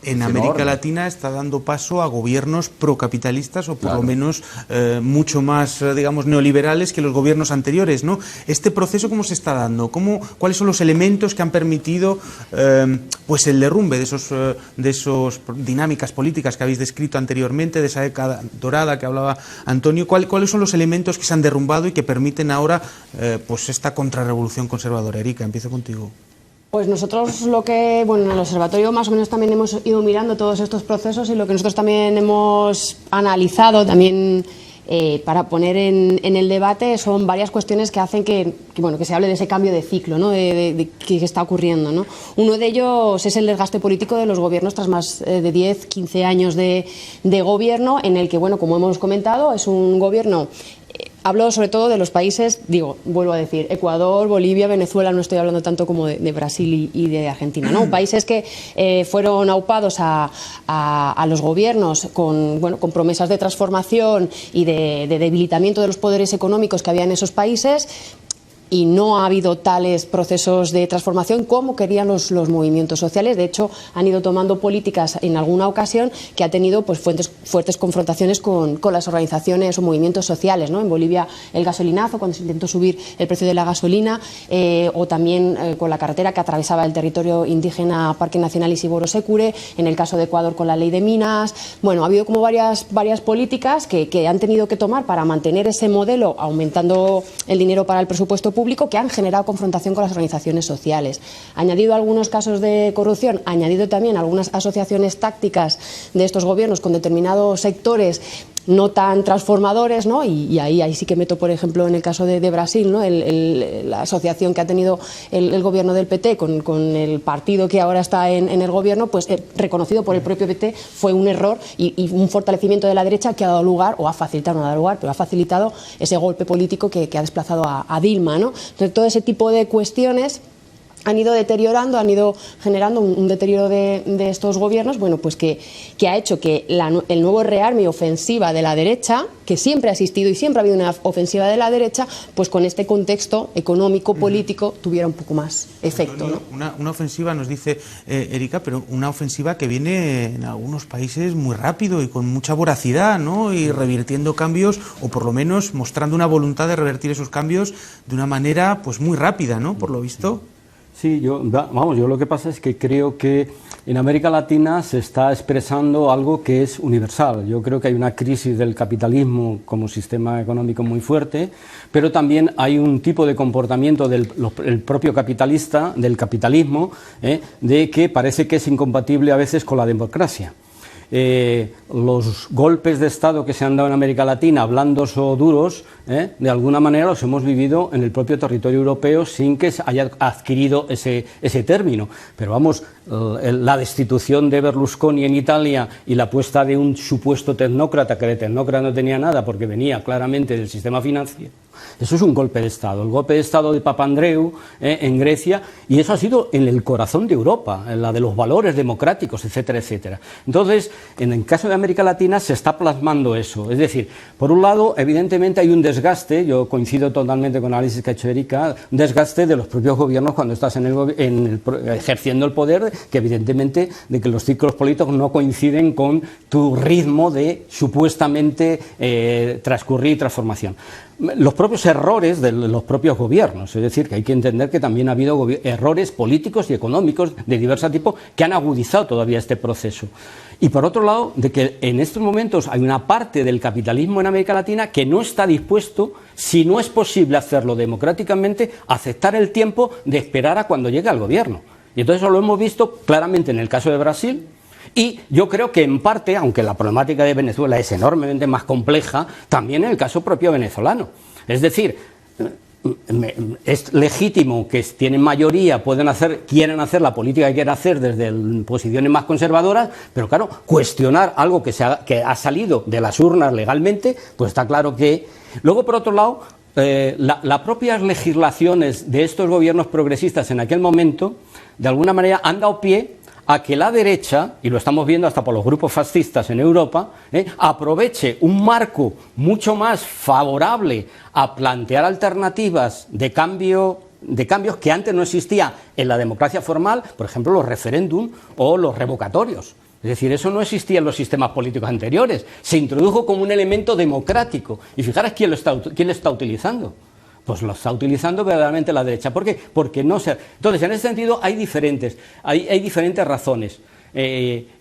en América Latina está dando paso a gobiernos procapitalistas o por lo menos mucho más, digamos, neoliberales que los gobiernos anteriores, ¿no? ¿Este proceso cómo se está dando? ¿Cuáles son los elementos que han permitido pues el derrumbe de esos dinámicas políticas que habéis descrito anteriormente, de esa década dorada que hablaba Antonio? ¿Cuáles son los elementos que se han derrumbado y que permiten ahora pues esta contrarrevolución conservadora? Erika, empiezo contigo. Pues nosotros en el observatorio más o menos también hemos ido mirando todos estos procesos y lo que nosotros también hemos analizado también para poner en el debate son varias cuestiones que hacen que se hable de ese cambio de ciclo, ¿no? de que está ocurriendo, ¿no? Uno de ellos es el desgaste político de los gobiernos tras más de 10, 15 años de gobierno, en el que, como hemos comentado, es un gobierno... Hablo sobre todo de los países, vuelvo a decir, Ecuador, Bolivia, Venezuela, no estoy hablando tanto como de Brasil y de Argentina, ¿no? Países que fueron aupados a los gobiernos con promesas de transformación y de debilitamiento de los poderes económicos que había en esos países, y no ha habido tales procesos de transformación como querían los movimientos sociales. De hecho, han ido tomando políticas en alguna ocasión que ha tenido fuertes confrontaciones con las organizaciones o movimientos sociales, ¿no? En Bolivia el gasolinazo, cuando se intentó subir el precio de la gasolina, o también con la carretera que atravesaba el territorio indígena Parque Nacional Isiboro Secure, en el caso de Ecuador con la ley de minas. Ha habido como varias políticas que han tenido que tomar para mantener ese modelo, aumentando el dinero para el presupuesto público, que han generado confrontación con las organizaciones sociales. Añadido algunos casos de corrupción, añadido también algunas asociaciones tácticas de estos gobiernos con determinados sectores no tan transformadores, ¿no? Y ahí sí que meto, por ejemplo, en el caso de Brasil, ¿no? La asociación que ha tenido el gobierno del PT con el partido que ahora está en el gobierno, pues reconocido por el propio PT, fue un error y un fortalecimiento de la derecha que ha dado lugar, o ha facilitado, no ha dado lugar, pero ha facilitado ese golpe político que ha desplazado a Dilma, ¿no? Entonces, todo ese tipo de cuestiones han ido deteriorando, han ido generando un deterioro de estos gobiernos, pues que ha hecho que el nuevo rearme y ofensiva de la derecha, que siempre ha existido y siempre ha habido una ofensiva de la derecha, pues con este contexto económico, político, tuviera un poco más efecto, Antonio, ¿no? Una ofensiva, nos dice Erika, pero una ofensiva que viene en algunos países muy rápido y con mucha voracidad, ¿no? Y revirtiendo cambios, o por lo menos mostrando una voluntad de revertir esos cambios de una manera pues muy rápida, ¿no? Por lo visto. Sí, yo lo que pasa es que creo que en América Latina se está expresando algo que es universal. Yo creo que hay una crisis del capitalismo como sistema económico muy fuerte, pero también hay un tipo de comportamiento del propio capitalista, del capitalismo, de que parece que es incompatible a veces con la democracia. los golpes de Estado que se han dado en América Latina, blandos o duros, de alguna manera los hemos vivido en el propio territorio europeo sin que se haya adquirido ese término. Pero vamos, la destitución de Berlusconi en Italia y la puesta de un supuesto tecnócrata, que de tecnócrata no tenía nada porque venía claramente del sistema financiero, eso es un golpe de Estado. El golpe de Estado de Papandreou en Grecia, y eso ha sido en el corazón de Europa, en la de los valores democráticos, etcétera, etcétera. Entonces, en el caso de América Latina se está plasmando eso. Es decir, por un lado, evidentemente hay un desgaste, yo coincido totalmente con el análisis que ha hecho Erika, un desgaste de los propios gobiernos cuando estás ejerciendo el poder, que evidentemente de que los ciclos políticos no coinciden con tu ritmo de supuestamente transcurrir y transformación. Los propios errores de los propios gobiernos, es decir, que hay que entender que también ha habido errores políticos y económicos de diversos tipos que han agudizado todavía este proceso. Y por otro lado, de que en estos momentos hay una parte del capitalismo en América Latina que no está dispuesto, si no es posible hacerlo democráticamente, a aceptar el tiempo de esperar a cuando llegue al gobierno. Y entonces eso lo hemos visto claramente en el caso de Brasil. Y yo creo que en parte, aunque la problemática de Venezuela es enormemente más compleja, también en el caso propio venezolano. Es decir, es legítimo que tienen mayoría, quieren hacer la política que quieren hacer desde posiciones más conservadoras, pero claro, cuestionar algo que ha salido de las urnas legalmente, pues está claro que... Luego, por otro lado, las propias legislaciones de estos gobiernos progresistas en aquel momento, de alguna manera han dado pie a que la derecha, y lo estamos viendo hasta por los grupos fascistas en Europa, aproveche un marco mucho más favorable a plantear alternativas de cambios que antes no existía en la democracia formal, por ejemplo los referéndum o los revocatorios. Es decir, eso no existía en los sistemas políticos anteriores, se introdujo como un elemento democrático. Y fijaros quién lo está utilizando. Pues lo está utilizando verdaderamente la derecha. ¿Por qué? Porque no se... Entonces, en ese sentido hay diferentes razones.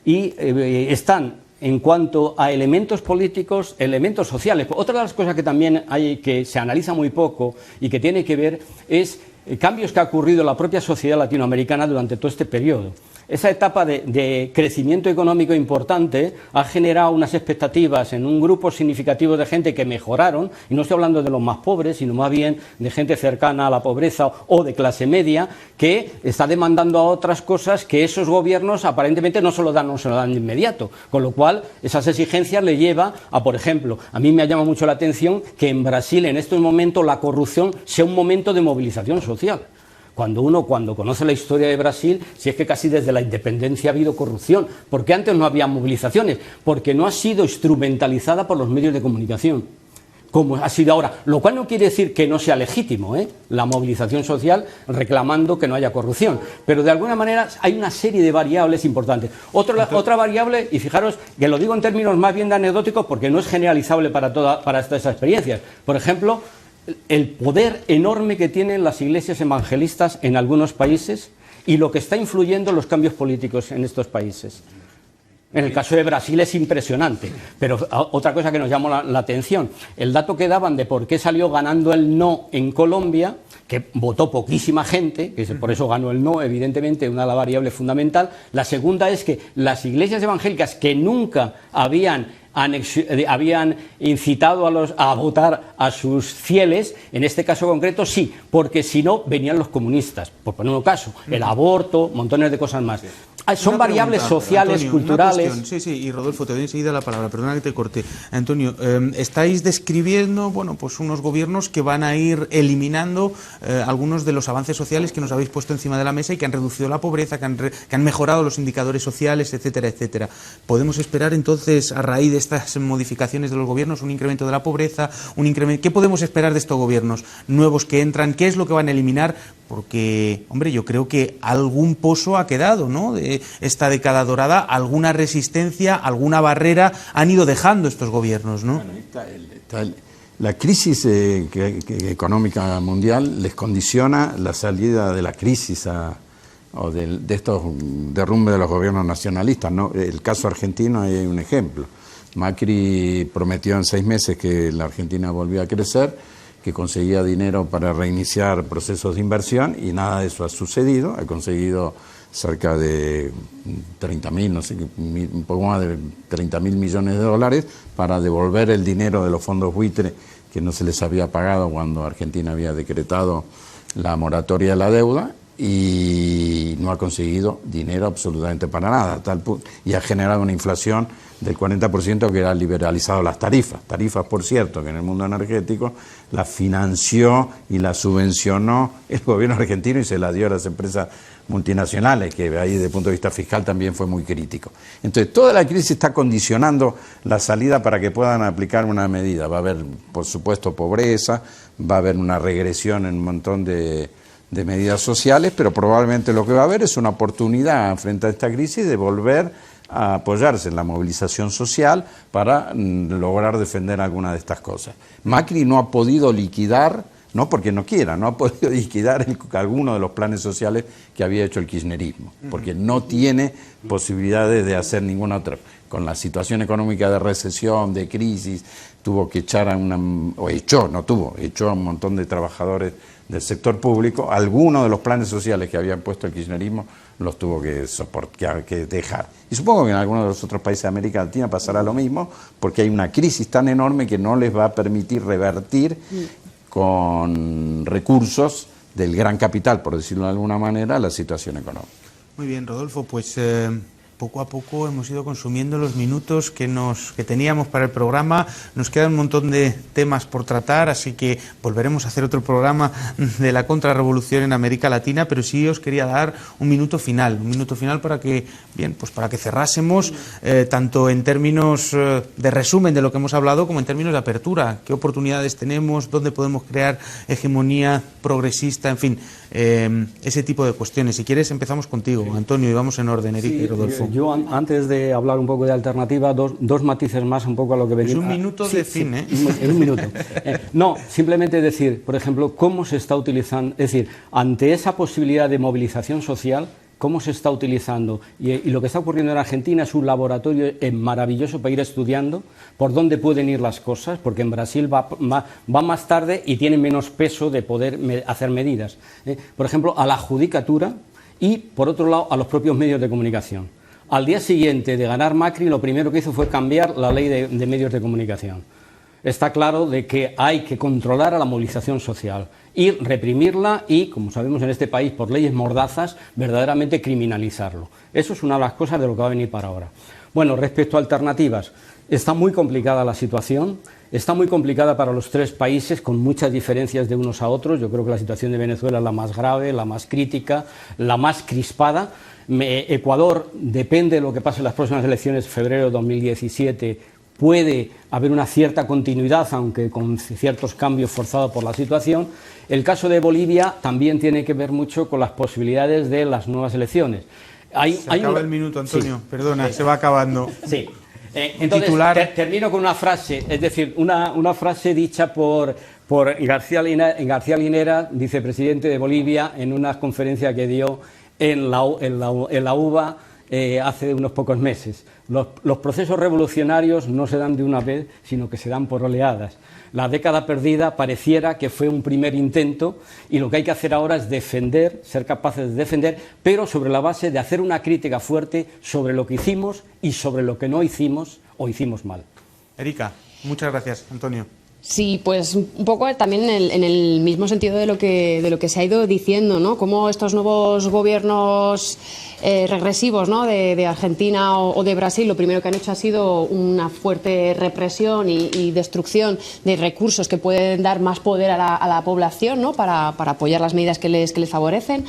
Están en cuanto a elementos políticos, elementos sociales. Otra de las cosas que también hay, que se analiza muy poco y que tiene que ver, es cambios que ha ocurrido en la propia sociedad latinoamericana durante todo este periodo. Esa etapa de crecimiento económico importante ha generado unas expectativas en un grupo significativo de gente que mejoraron, y no estoy hablando de los más pobres, sino más bien de gente cercana a la pobreza o de clase media, que está demandando a otras cosas que esos gobiernos aparentemente no se lo dan de inmediato, con lo cual esas exigencias le lleva a, por ejemplo, a mí me llama mucho la atención que en Brasil en estos momentos la corrupción sea un momento de movilización social. Cuando conoce la historia de Brasil, si es que casi desde la independencia ha habido corrupción. ¿Por qué antes no había movilizaciones? Porque no ha sido instrumentalizada por los medios de comunicación, como ha sido ahora. Lo cual no quiere decir que no sea legítimo, la movilización social reclamando que no haya corrupción. Pero de alguna manera hay una serie de variables importantes. Otra variable, y fijaros que lo digo en términos más bien de anecdóticos porque no es generalizable para estas experiencias. Por ejemplo, el poder enorme que tienen las iglesias evangelistas en algunos países y lo que está influyendo en los cambios políticos en estos países. En el caso de Brasil es impresionante, pero otra cosa que nos llamó la atención, el dato que daban de por qué salió ganando el no en Colombia, que votó poquísima gente, que por eso ganó el no, evidentemente, una de las variables fundamental. La segunda es que las iglesias evangélicas que nunca habían incitado a votar a sus fieles, en este caso concreto sí, porque si no venían los comunistas, por poner un caso, el aborto, montones de cosas más. Son variables sociales, Antonio, culturales. Sí, y Rodolfo, te doy enseguida la palabra, perdona que te corte. Antonio, estáis describiendo, pues unos gobiernos que van a ir eliminando algunos de los avances sociales que nos habéis puesto encima de la mesa y que han reducido la pobreza, que han mejorado los indicadores sociales, etcétera, etcétera. ¿Podemos esperar entonces, a raíz de estas modificaciones de los gobiernos, un incremento de la pobreza, ¿Qué podemos esperar de estos gobiernos nuevos que entran? ¿Qué es lo que van a eliminar? Porque, hombre, yo creo que algún pozo ha quedado, ¿no?, de esta década dorada, alguna resistencia, alguna barrera han ido dejando estos gobiernos, ¿no? Bueno, la crisis económica mundial les condiciona la salida de la crisis o de estos derrumbes de los gobiernos nacionalistas, ¿no? El caso argentino hay un ejemplo. Macri prometió en 6 meses que la Argentina volvía a crecer, que conseguía dinero para reiniciar procesos de inversión, y nada de eso ha sucedido. Ha conseguido cerca de 30.000, no sé, un poco más de 30.000 millones de dólares para devolver el dinero de los fondos buitre que no se les había pagado cuando Argentina había decretado la moratoria de la deuda, y no ha conseguido dinero absolutamente para nada, y ha generado una inflación del 40% que ha liberalizado las tarifas, por cierto, que en el mundo energético la financió y la subvencionó el gobierno argentino y se la dio a las empresas multinacionales, que ahí desde el punto de vista fiscal también fue muy crítico. Entonces toda la crisis está condicionando la salida para que puedan aplicar una medida. Va a haber, por supuesto, pobreza, va a haber una regresión en un montón de medidas sociales, pero probablemente lo que va a haber es una oportunidad frente a esta crisis de volver a apoyarse en la movilización social para lograr defender alguna de estas cosas. Macri no ha podido liquidar, no porque no quiera, no ha podido liquidar alguno de los planes sociales que había hecho el kirchnerismo, porque no tiene posibilidades de hacer ninguna otra. Con la situación económica de recesión, de crisis, tuvo que echar echó a un montón de trabajadores del sector público. Algunos de los planes sociales que habían puesto el kirchnerismo los tuvo que dejar. Y supongo que en algunos de los otros países de América Latina pasará lo mismo, porque hay una crisis tan enorme que no les va a permitir revertir con recursos del gran capital, por decirlo de alguna manera, la situación económica. Muy bien, Rodolfo, pues poco a poco hemos ido consumiendo los minutos que teníamos para el programa. Nos quedan un montón de temas por tratar, así que volveremos a hacer otro programa de la contrarrevolución en América Latina, pero sí os quería dar un minuto final para que, bien, pues para que cerrásemos, tanto en términos de resumen de lo que hemos hablado como en términos de apertura. ¿Qué oportunidades tenemos? ¿Dónde podemos crear hegemonía progresista? En fin, ese tipo de cuestiones. Si quieres empezamos contigo, Antonio, y vamos en orden, Erika y Rodolfo. Yo antes de hablar un poco de alternativa, dos matices más un poco a lo que venía. Es un minuto de cine. En un minuto. No, simplemente decir, por ejemplo, cómo se está utilizando, es decir, ante esa posibilidad de movilización social, cómo se está utilizando. Y lo que está ocurriendo en Argentina es un laboratorio maravilloso para ir estudiando por dónde pueden ir las cosas, porque en Brasil va más tarde y tiene menos peso de poder hacer medidas. Por ejemplo, a la judicatura y, por otro lado, a los propios medios de comunicación. Al día siguiente de ganar Macri, lo primero que hizo fue cambiar la ley de medios de comunicación. Está claro de que hay que controlar a la movilización social y reprimirla y, como sabemos en este país, por leyes mordazas, verdaderamente criminalizarlo. Eso es una de las cosas de lo que va a venir para ahora. Bueno, respecto a alternativas, está muy complicada la situación, está muy complicada para los tres países, con muchas diferencias de unos a otros. Yo creo que la situación de Venezuela es la más grave, la más crítica, la más crispada. Ecuador, depende de lo que pase en las próximas elecciones de febrero de 2017, puede haber una cierta continuidad, aunque con ciertos cambios forzados por la situación. El caso de Bolivia también tiene que ver mucho con las posibilidades de las nuevas elecciones. Se acaba el minuto, Antonio, sí. Perdona, se va acabando. Sí. Entonces, termino con una frase, es decir, una frase dicha por García Linera, vicepresidente de Bolivia, en una conferencia que dio en la UBA hace unos pocos meses. Los procesos revolucionarios no se dan de una vez, sino que se dan por oleadas. La década perdida pareciera que fue un primer intento y lo que hay que hacer ahora es defender, ser capaces de defender, pero sobre la base de hacer una crítica fuerte sobre lo que hicimos y sobre lo que no hicimos o hicimos mal. Erika, muchas gracias, Antonio. Sí, pues un poco también en el mismo sentido de lo que se ha ido diciendo, ¿no? Cómo estos nuevos gobiernos regresivos, ¿no? de Argentina o de Brasil, lo primero que han hecho ha sido una fuerte represión y destrucción de recursos que pueden dar más poder a la población, ¿no? para apoyar las medidas que les favorecen.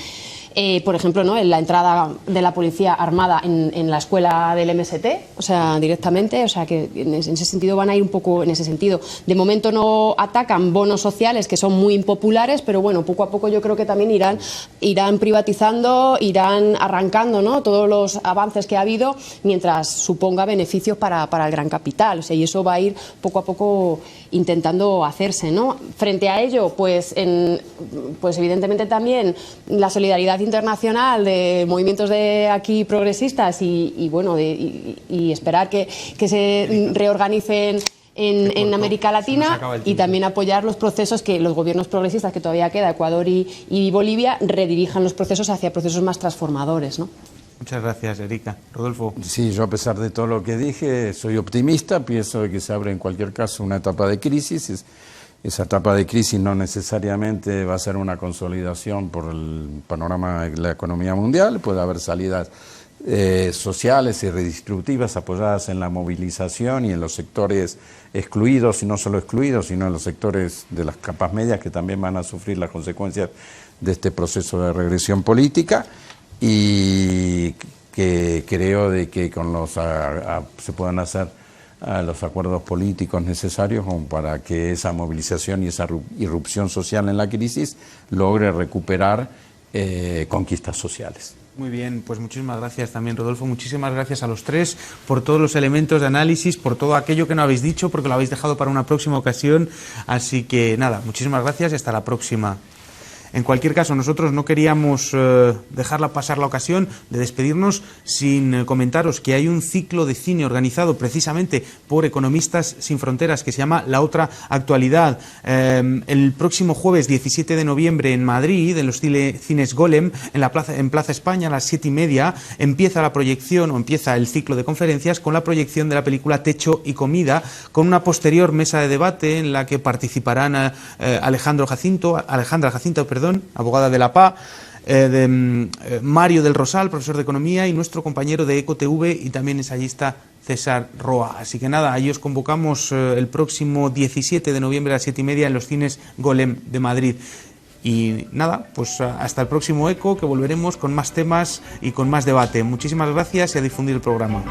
Por ejemplo, ¿no? En la entrada de la policía armada en la escuela del MST, o sea, directamente, o sea, que en ese sentido van a ir un poco en ese sentido. De momento no atacan bonos sociales que son muy impopulares, pero bueno, poco a poco yo creo que también irán privatizando, irán arrancando, ¿no? Todos los avances que ha habido, mientras suponga beneficios para el gran capital, o sea, y eso va a ir poco a poco intentando hacerse, ¿no? Frente a ello, pues evidentemente también la solidaridad internacional de movimientos de aquí progresistas y esperar que se reorganicen en América Latina y también apoyar los procesos que los gobiernos progresistas que todavía queda, Ecuador y Bolivia, redirijan los procesos hacia procesos más transformadores, ¿no? Muchas gracias, Erika. Rodolfo. Sí, yo a pesar de todo lo que dije, soy optimista, pienso que se abre en cualquier caso una etapa de crisis. Esa etapa de crisis no necesariamente va a ser una consolidación por el panorama de la economía mundial, puede haber salidas sociales y redistributivas apoyadas en la movilización y en los sectores excluidos, y no solo excluidos, sino en los sectores de las capas medias que también van a sufrir las consecuencias de este proceso de regresión política. Y que creo de que con se puedan hacer los acuerdos políticos necesarios como para que esa movilización y esa irrupción social en la crisis logre recuperar conquistas sociales. Muy bien, pues muchísimas gracias también, Rodolfo. Muchísimas gracias a los tres por todos los elementos de análisis, por todo aquello que no habéis dicho, porque lo habéis dejado para una próxima ocasión. Así que nada, muchísimas gracias y hasta la próxima. En cualquier caso, nosotros no queríamos dejarla pasar la ocasión de despedirnos sin comentaros que hay un ciclo de cine organizado precisamente por Economistas Sin Fronteras que se llama La Otra Actualidad. El próximo jueves 17 de noviembre en Madrid, en los cines Golem, en Plaza España, a las 7:30, empieza la proyección, o empieza el ciclo de conferencias con la proyección de la película Techo y Comida, con una posterior mesa de debate en la que participarán Alejandra Jacinto, abogada de la PA, Mario del Rosal, profesor de Economía, y nuestro compañero de EcoTV y también ensayista César Roa. Así que nada, ahí os convocamos el próximo 17 de noviembre a las 7:30 en los cines Golem de Madrid. Y nada, pues hasta el próximo Eco, que volveremos con más temas y con más debate. Muchísimas gracias y a difundir el programa.